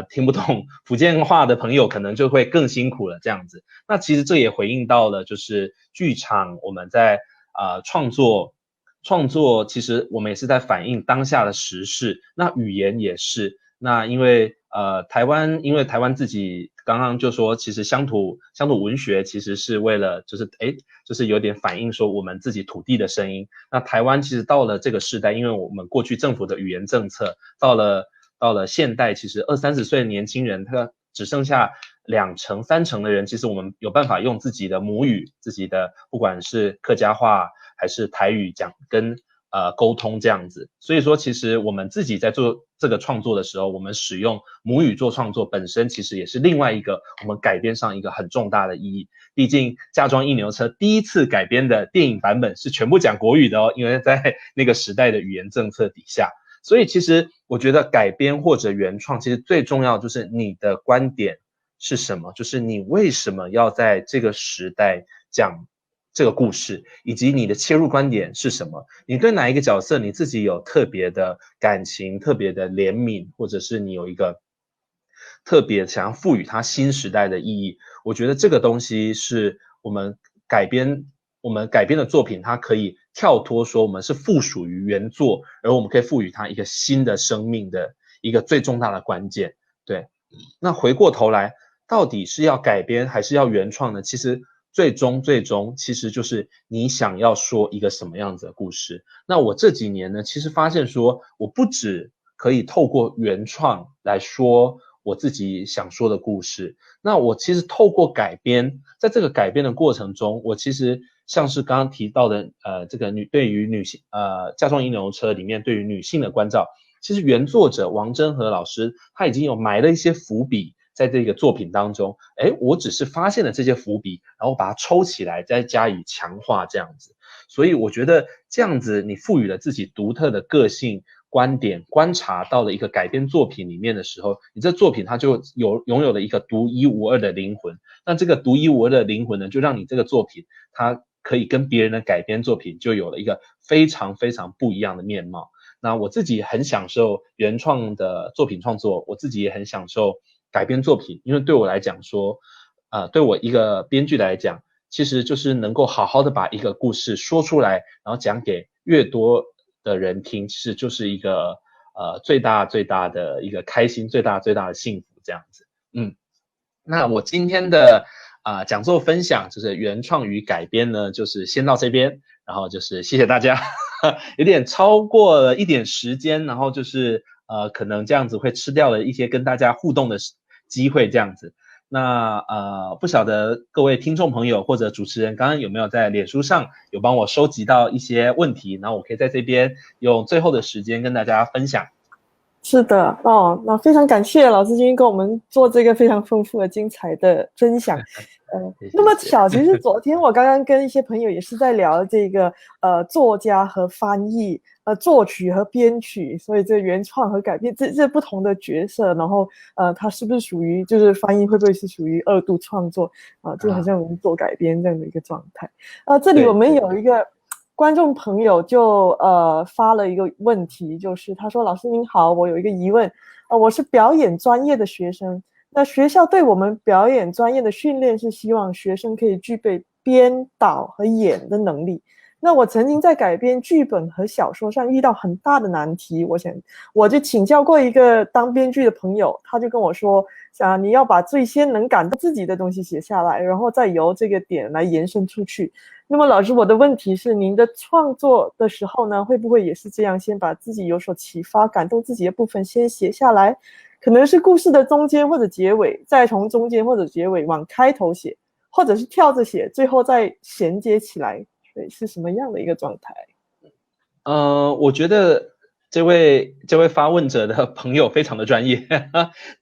听不懂福建话的朋友可能就会更辛苦了这样子。那其实这也回应到了就是剧场我们在创作其实我们也是在反映当下的时事，那语言也是。那因为台湾自己刚刚就说，其实乡土文学其实是为了就是有点反映说我们自己土地的声音。那台湾其实到了这个世代，因为我们过去政府的语言政策，到了现代，其实20-30岁的年轻人他只剩下2成3成的人，其实我们有办法用自己的母语，自己的不管是客家话还是台语讲跟沟通这样子。所以说其实我们自己在做这个创作的时候，我们使用母语做创作本身其实也是另外一个我们改编上一个很重大的意义。毕竟嫁妆一牛车第一次改编的电影版本是全部讲国语的因为在那个时代的语言政策底下。所以其实我觉得改编或者原创其实最重要就是你的观点是什么，就是你为什么要在这个时代讲这个故事，以及你的切入观点是什么，你对哪一个角色你自己有特别的感情，特别的怜悯，或者是你有一个特别想要赋予它新时代的意义。我觉得这个东西是我们改编的作品，它可以跳脱说我们是附属于原作，而我们可以赋予它一个新的生命的一个最重大的关键。对，那回过头来到底是要改编还是要原创呢？其实最终其实就是你想要说一个什么样子的故事。那我这几年呢，其实发现说我不只可以透过原创来说我自己想说的故事。那我其实透过改编，在这个改编的过程中，我其实像是刚刚提到的，这个对于女性，嫁妆银牛车里面对于女性的关照，其实原作者王真和老师他已经有埋了一些伏笔在这个作品当中，我只是发现了这些伏笔，然后把它抽起来，再加以强化这样子。所以我觉得这样子，你赋予了自己独特的个性、观点、观察到了一个改编作品里面的时候，你这作品它就拥有了一个独一无二的灵魂。那这个独一无二的灵魂呢，就让你这个作品它可以跟别人的改编作品就有了一个非常非常不一样的面貌。那我自己很享受原创的作品创作，我自己也很享受改编作品，因为对我来讲说，对我一个编剧来讲，其实就是能够好好的把一个故事说出来，然后讲给越多的人听，其实就是一个最大最大的一个开心，最大最大的幸福这样子。那我今天的讲座分享就是原创与改编呢，就是先到这边，然后就是谢谢大家，有点超过了一点时间，然后就是可能这样子会吃掉了一些跟大家互动的机会这样子。那不晓得各位听众朋友或者主持人刚刚有没有在脸书上有帮我收集到一些问题，然后我可以在这边用最后的时间跟大家分享。是的哦，那非常感谢老师今天跟我们做这个非常丰富的、精彩的分享。那么巧，其实昨天我刚刚跟一些朋友也是在聊这个作家和翻译、作曲和编曲，所以这原创和改编这不同的角色，然后它是不是属于就是翻译会不会是属于二度创作就好像我们做改编这样的一个状态。这里我们有一个观众朋友就发了一个问题，就是他说：“老师您好，我有一个疑问，我是表演专业的学生，那学校对我们表演专业的训练是希望学生可以具备编导和演的能力。那我曾经在改编剧本和小说上遇到很大的难题，我就请教过一个当编剧的朋友，他就跟我说，你要把最先能感动自己的东西写下来，然后再由这个点来延伸出去。那么老师，我的问题是，您的创作的时候呢，会不会也是这样，先把自己有所启发、感动自己的部分先写下来，可能是故事的中间或者结尾，再从中间或者结尾往开头写，或者是跳着写，最后再衔接起来，对，是什么样的一个状态？我觉得这位发问者的朋友非常的专业。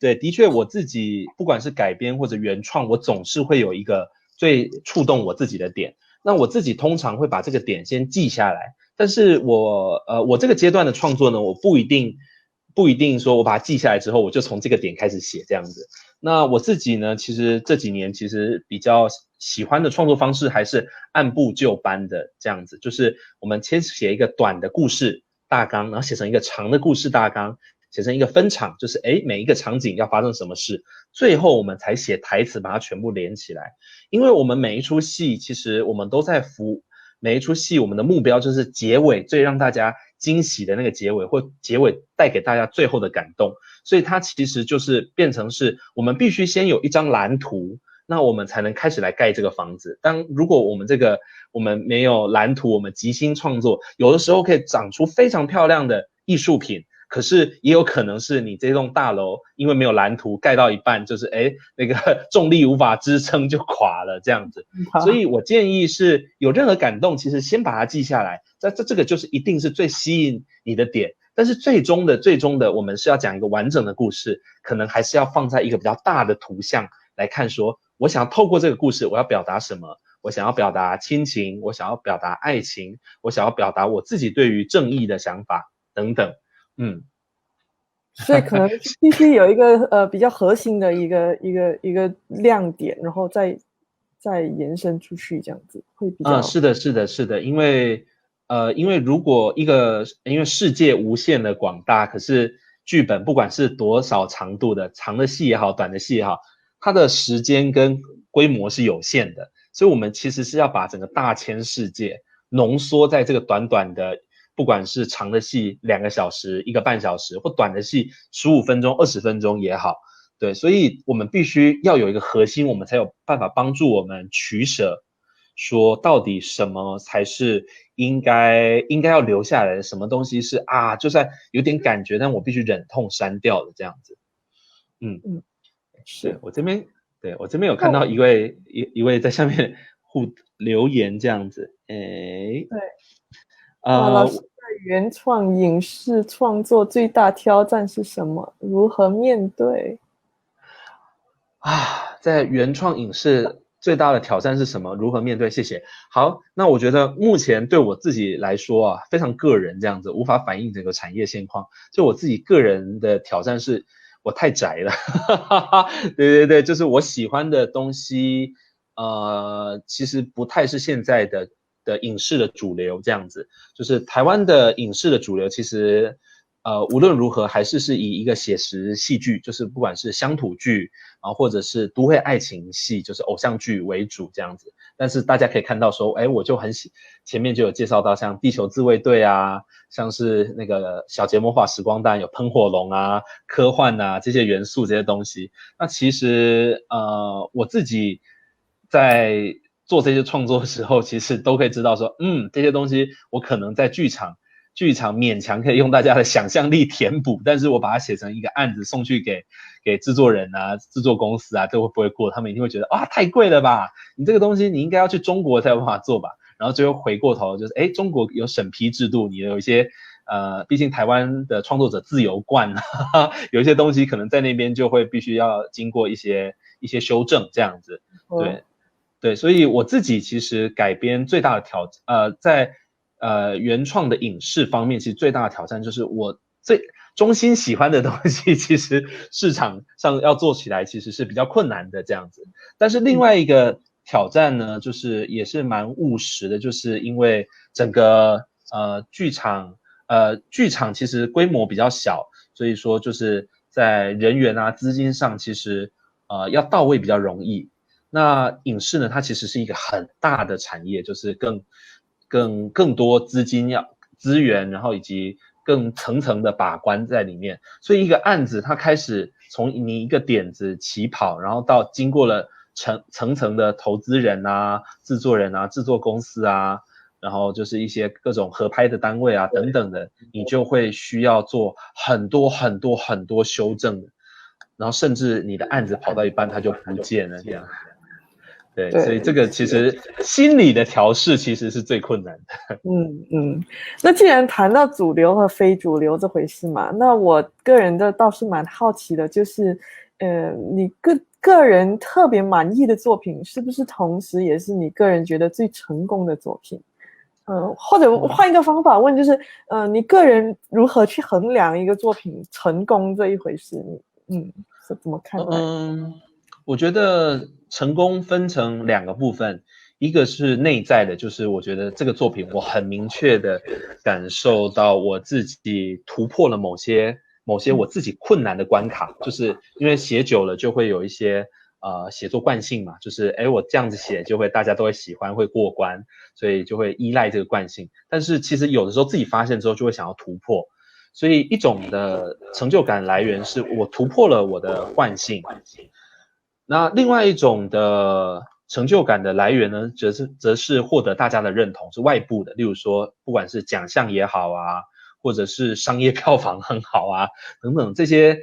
对，的确我自己不管是改编或者原创，我总是会有一个最触动我自己的点。那我自己通常会把这个点先记下来，但是我这个阶段的创作呢，我不一定说我把它记下来之后，我就从这个点开始写这样子。那我自己呢，其实这几年其实比较喜欢的创作方式还是按部就班的这样子，就是我们先写一个短的故事大纲，然后写成一个长的故事大纲，写成一个分场，就是每一个场景要发生什么事，最后我们才写台词把它全部连起来。因为我们每一出戏其实我们都在每一出戏我们的目标就是结尾最让大家惊喜的那个结尾，或结尾带给大家最后的感动，所以它其实就是变成是我们必须先有一张蓝图，那我们才能开始来盖这个房子。如果我们没有蓝图，我们即兴创作，有的时候可以长出非常漂亮的艺术品，可是也有可能是你这栋大楼因为没有蓝图盖到一半，就是那个重力无法支撑就垮了这样子。所以我建议是有任何感动，其实先把它记下来，这个就是一定是最吸引你的点。但是最终的我们是要讲一个完整的故事，可能还是要放在一个比较大的图像来看，说我想透过这个故事我要表达什么，我想要表达亲情，我想要表达爱情，我想要表达我自己对于正义的想法等等。所以可能必须有一个比较核心的一个亮点，然后再延伸出去，这样子会比较。是的，因为如果因为世界无限的广大，可是剧本不管是多少长度的，长的戏也好，短的戏也好，它的时间跟规模是有限的，所以我们其实是要把整个大千世界浓缩在这个短短的，不管是长的戏2个小时、1个半小时，或短的戏15分钟、20分钟也好，对，所以我们必须要有一个核心，我们才有办法帮助我们取舍，说到底什么才是应该要留下来的，什么东西是就算有点感觉，但我必须忍痛删掉的这样子。是。对我这边有看到一位在下面留言这样子，对，老师在原创影视创作最大挑战是什么？如何面对？在原创影视最大的挑战是什么？如何面对？谢谢。好，那我觉得目前对我自己来说非常个人这样子，无法反映整个产业现况。就我自己个人的挑战是，我太宅了，对，就是我喜欢的东西，其实不太是现在的影视的主流这样子。就是台湾的影视的主流，其实无论如何还是以一个写实戏剧，就是不管是乡土剧或者是都会爱情戏，就是偶像剧为主这样子。但是大家可以看到说，我就前面就有介绍到像地球自卫队啊，像是那个小杰魔法时光弹有喷火龙啊、科幻啊这些元素这些东西。那其实我自己在做这些创作的时候，其实都可以知道说，这些东西我可能在剧场勉强可以用大家的想象力填补，但是我把它写成一个案子送去给制作人啊、制作公司啊，这会不会过？他们一定会觉得太贵了吧？你这个东西你应该要去中国才有办法做吧？然后最后回过头就是中国有审批制度，你有一些毕竟台湾的创作者自由惯有一些东西可能在那边就会必须要经过一些修正这样子。对，所以我自己其实改编最大的在原创的影视方面，其实最大的挑战就是我最衷心喜欢的东西，其实市场上要做起来其实是比较困难的这样子。但是另外一个挑战呢，就是也是蛮务实的，就是因为整个剧场其实规模比较小，所以说就是在人员啊资金上其实要到位比较容易。那影视呢，它其实是一个很大的产业，就是更多资源，然后以及更层的把关在里面。所以一个案子它开始从你一个点子起跑，然后到经过了层的投资人啊、制作人啊、制作公司啊，然后就是一些各种合拍的单位啊等等的，你就会需要做很多修正，然后甚至你的案子跑到一半它就不见了这样。对，所以这个其实心理的调试其实是最困难的。那既然谈到主流和非主流这回事嘛，那我个人倒是蛮好奇的，就是你个人特别满意的作品，是不是同时也是你个人觉得最成功的作品？或者换一个方法问，就是你个人如何去衡量一个作品成功这一回事？是怎么看待？我觉得成功分成2个部分，一个是内在的，就是我觉得这个作品我很明确的感受到我自己突破了某些我自己困难的关卡，就是因为写久了就会有一些写作惯性嘛，就是我这样子写就会大家都会喜欢会过关，所以就会依赖这个惯性。但是其实有的时候自己发现之后就会想要突破，所以一种的成就感来源是我突破了我的惯性。那另外一种的成就感的来源呢，则是获得大家的认同，是外部的，例如说不管是奖项也好啊，或者是商业票房很好啊等等，这些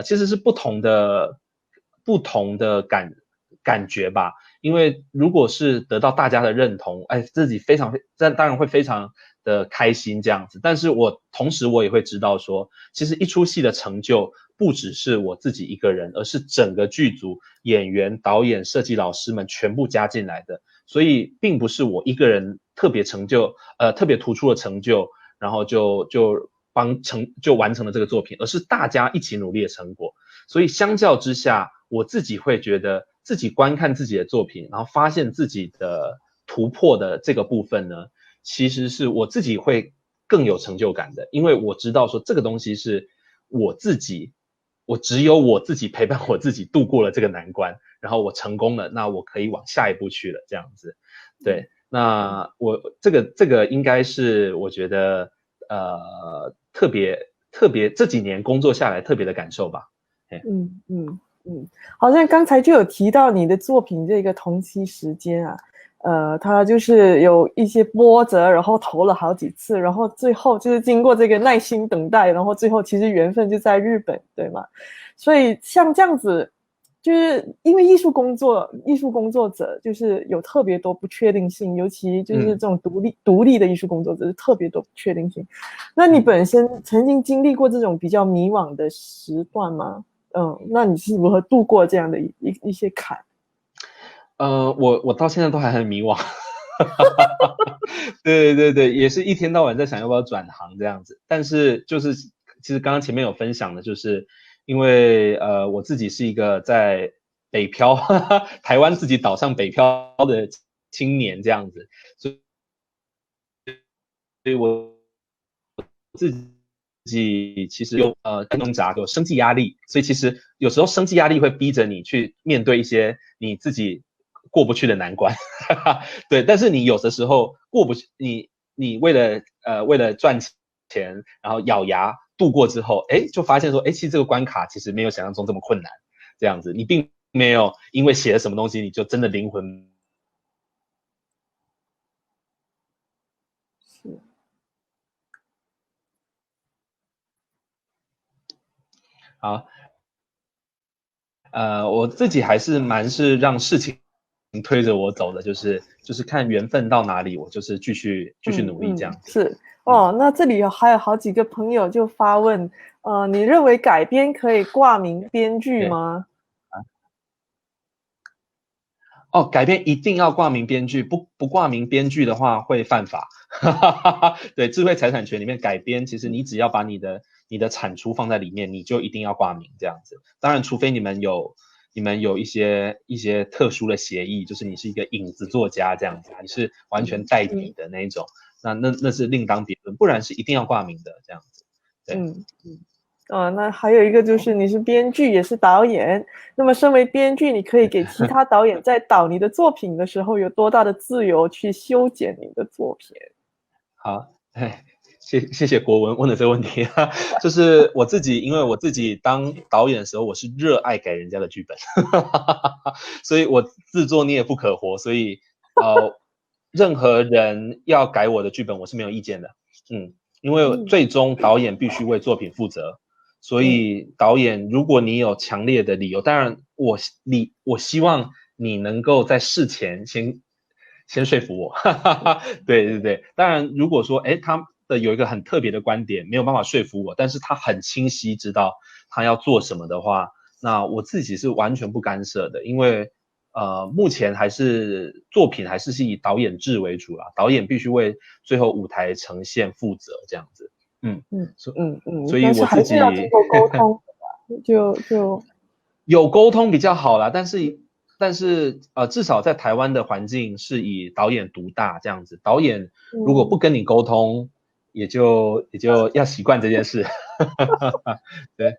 其实是不同的感觉吧。因为如果是得到大家的认同，自己当然会非常的开心这样子。但是同时我也会知道说，其实一出戏的成就不只是我自己一个人，而是整个剧组、演员、导演、设计老师们全部加进来的。所以并不是我一个人特别突出的成就，然后就完成了这个作品，而是大家一起努力的成果。所以相较之下，我自己会觉得自己观看自己的作品，然后发现自己的突破的这个部分呢，其实是我自己会更有成就感的，因为我知道说这个东西是我只有我自己陪伴我自己度过了这个难关，然后我成功了，那我可以往下一步去了这样子。对，那我这个应该是我觉得特别这几年工作下来特别的感受吧。好像刚才就有提到你的作品这个同期时间啊，它就是有一些波折，然后投了好几次，然后最后就是经过这个耐心等待，然后最后其实缘分就在日本，对吗？所以像这样子，就是因为艺术工作者就是有特别多不确定性，尤其就是这种独立的艺术工作者是特别多不确定性。那你本身曾经经历过这种比较迷惘的时段吗？那你是如何度过这样的一些坎？我到现在都还很迷惘。对对对，也是一天到晚在想要不要转行这样子。但是就是其实刚刚前面有分享的，就是因为我自己是一个在北漂台湾自己岛上北漂的青年这样子，所以我自己其实有挣扎，有生计压力，所以其实有时候生计压力会逼着你去面对一些你自己过不去的难关。对，但是你有的时候过不去，你为了赚钱，然后咬牙度过之后，就发现说，其实这个关卡其实没有想象中这么困难，这样子，你并没有因为写了什么东西你就真的灵魂。好，我自己还是是让事情推着我走的，就是看缘分到哪里，我就是继续努力这样子。是哦，那这里还有好几个朋友就发问，你认为改编可以挂名编剧吗？改编一定要挂名编剧，不挂名编剧的话会犯法。对，智慧财产权里面改编，其实你只要把你的产出放在里面，你就一定要挂名这样子。当然，除非你们有一些特殊的协议，就是你是一个影子作家这样子，你是完全代笔的那一种，那是另当别论，不然是一定要挂名的这样子。对。那还有一个就是你是编剧也是导演，那么身为编剧，你可以给其他导演在导你的作品的时候有多大的自由去修剪你的作品？好，谢谢国文问的这个问题。就是我自己，因为我自己当导演的时候，我是热爱改人家的剧本。所以我自作孽不可活，所以任何人要改我的剧本，我是没有意见的。因为最终导演必须为作品负责，所以导演如果你有强烈的理由，当然我希望你能够在事前先说服我。对对对，当然如果说他的有一个很特别的观点没有办法说服我，但是他很清晰知道他要做什么的话，那我自己是完全不干涉的。因为目前还是作品还是以导演制为主啦，导演必须为最后舞台呈现负责这样子。所以我自己但是还是要经过沟通就有沟通比较好啦，但是至少在台湾的环境是以导演独大这样子，导演如果不跟你沟通，也就要习惯这件事。对。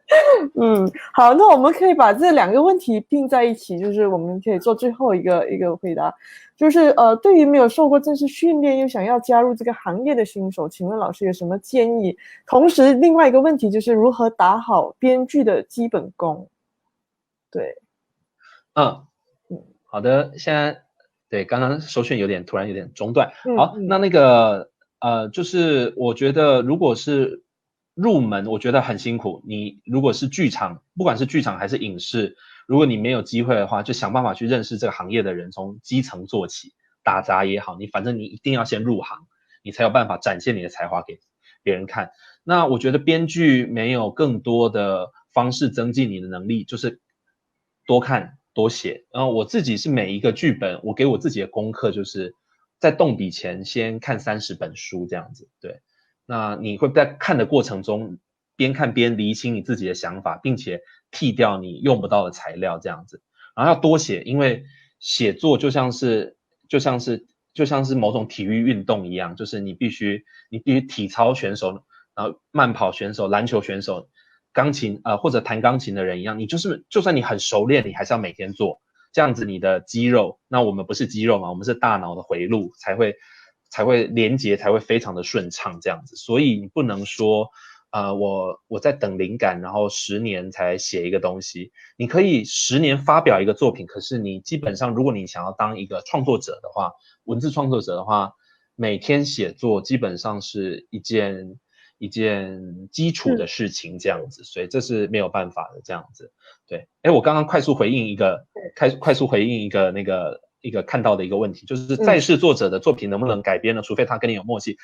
好，那我们可以把这两个问题并在一起，就是我们可以做最后一个回答，就是对于没有受过正式训练又想要加入这个行业的新手，请问老师有什么建议？同时，另外一个问题就是如何打好编剧的基本功？对，好的，现在对刚刚收讯突然有点中断。好，那个就是我觉得如果是入门，我觉得很辛苦。你如果是剧场，不管是剧场还是影视，如果你没有机会的话，就想办法去认识这个行业的人，从基层做起，打杂也好，反正你一定要先入行，你才有办法展现你的才华给别人看。那我觉得编剧没有更多的方式增进你的能力，就是多看多写。然后我自己是每一个剧本，我给我自己的功课就是在动笔前先看30本书这样子。对，那你会在看的过程中边看边厘清你自己的想法，并且剔掉你用不到的材料这样子。然后要多写，因为写作就像是某种体育运动一样，就是你必须体操选手，然后慢跑选手、篮球选手、钢琴或者弹钢琴的人一样，你就算你很熟练，你还是要每天做，这样子你的肌肉，那我们不是肌肉嘛，我们是大脑的回路才会连接，才会非常的顺畅这样子。所以你不能说我在等灵感，然后10年才写一个东西。你可以10年发表一个作品，可是你基本上如果你想要当一个创作者的话，文字创作者的话，每天写作基本上是一件一件基础的事情这样子，所以这是没有办法的这样子。对，我刚刚快速回应一个一个看到的一个问题，就是在世作者的作品能不能改编呢？除非他跟你有默契。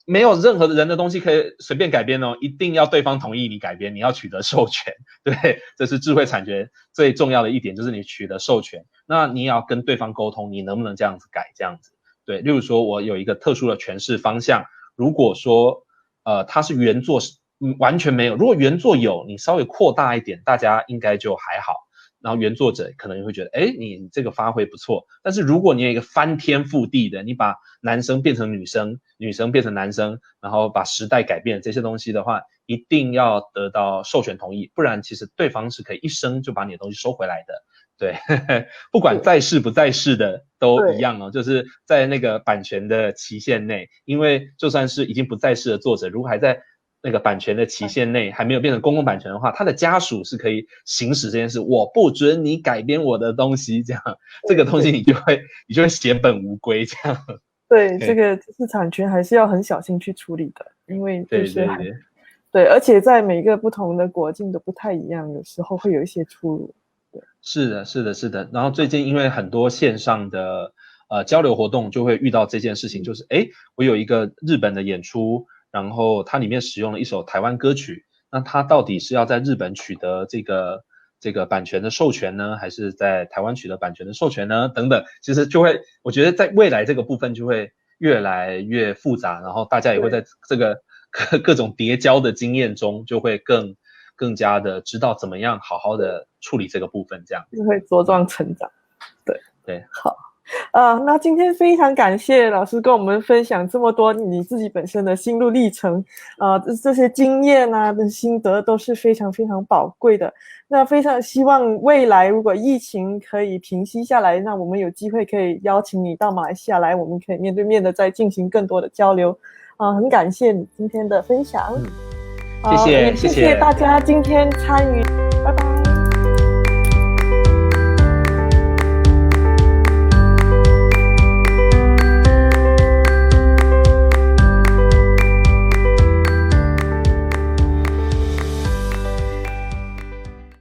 没有任何人的东西可以随便改编哦，一定要对方同意你改编，你要取得授权。对，这是智慧产权最重要的一点，就是你取得授权。那你也要跟对方沟通，你能不能这样子改，这样子。对，例如说我有一个特殊的诠释方向，如果说它是原作完全没有，如果原作有，你稍微扩大一点，大家应该就还好。然后原作者可能会觉得，你这个发挥不错。但是如果你有一个翻天覆地的，你把男生变成女生，女生变成男生，然后把时代改变这些东西的话，一定要得到授权同意，不然其实对方是可以一生就把你的东西收回来的。对，不管在世不在世的都一样哦，就是在那个版权的期限内，因为就算是已经不在世的作者，如果还在那个版权的期限内还没有变成公共版权的话，他的家属是可以行使这件事，我不准你改编我的东西，这样这个东西你就会血本无归这样。对，这个知识产权还是要很小心去处理的，因为就是对，而且在每个不同的国境都不太一样，有时候会有一些出入。对，是的。然后最近因为很多线上的交流活动就会遇到这件事情，就是我有一个日本的演出。然后它里面使用了一首台湾歌曲，那它到底是要在日本取得这个版权的授权呢，还是在台湾取得版权的授权呢？等等，其实就会，我觉得在未来这个部分就会越来越复杂，然后大家也会在这个各种叠交的经验中，就会更加的知道怎么样好好的处理这个部分，这样就会茁壮成长。对，好。那今天非常感谢老师跟我们分享这么多你自己本身的心路历程，这些经验啊的心得都是非常非常宝贵的。那非常希望未来如果疫情可以平息下来，那我们有机会可以邀请你到马来西亚来，我们可以面对面的再进行更多的交流。很感谢你今天的分享。谢谢大家今天参与。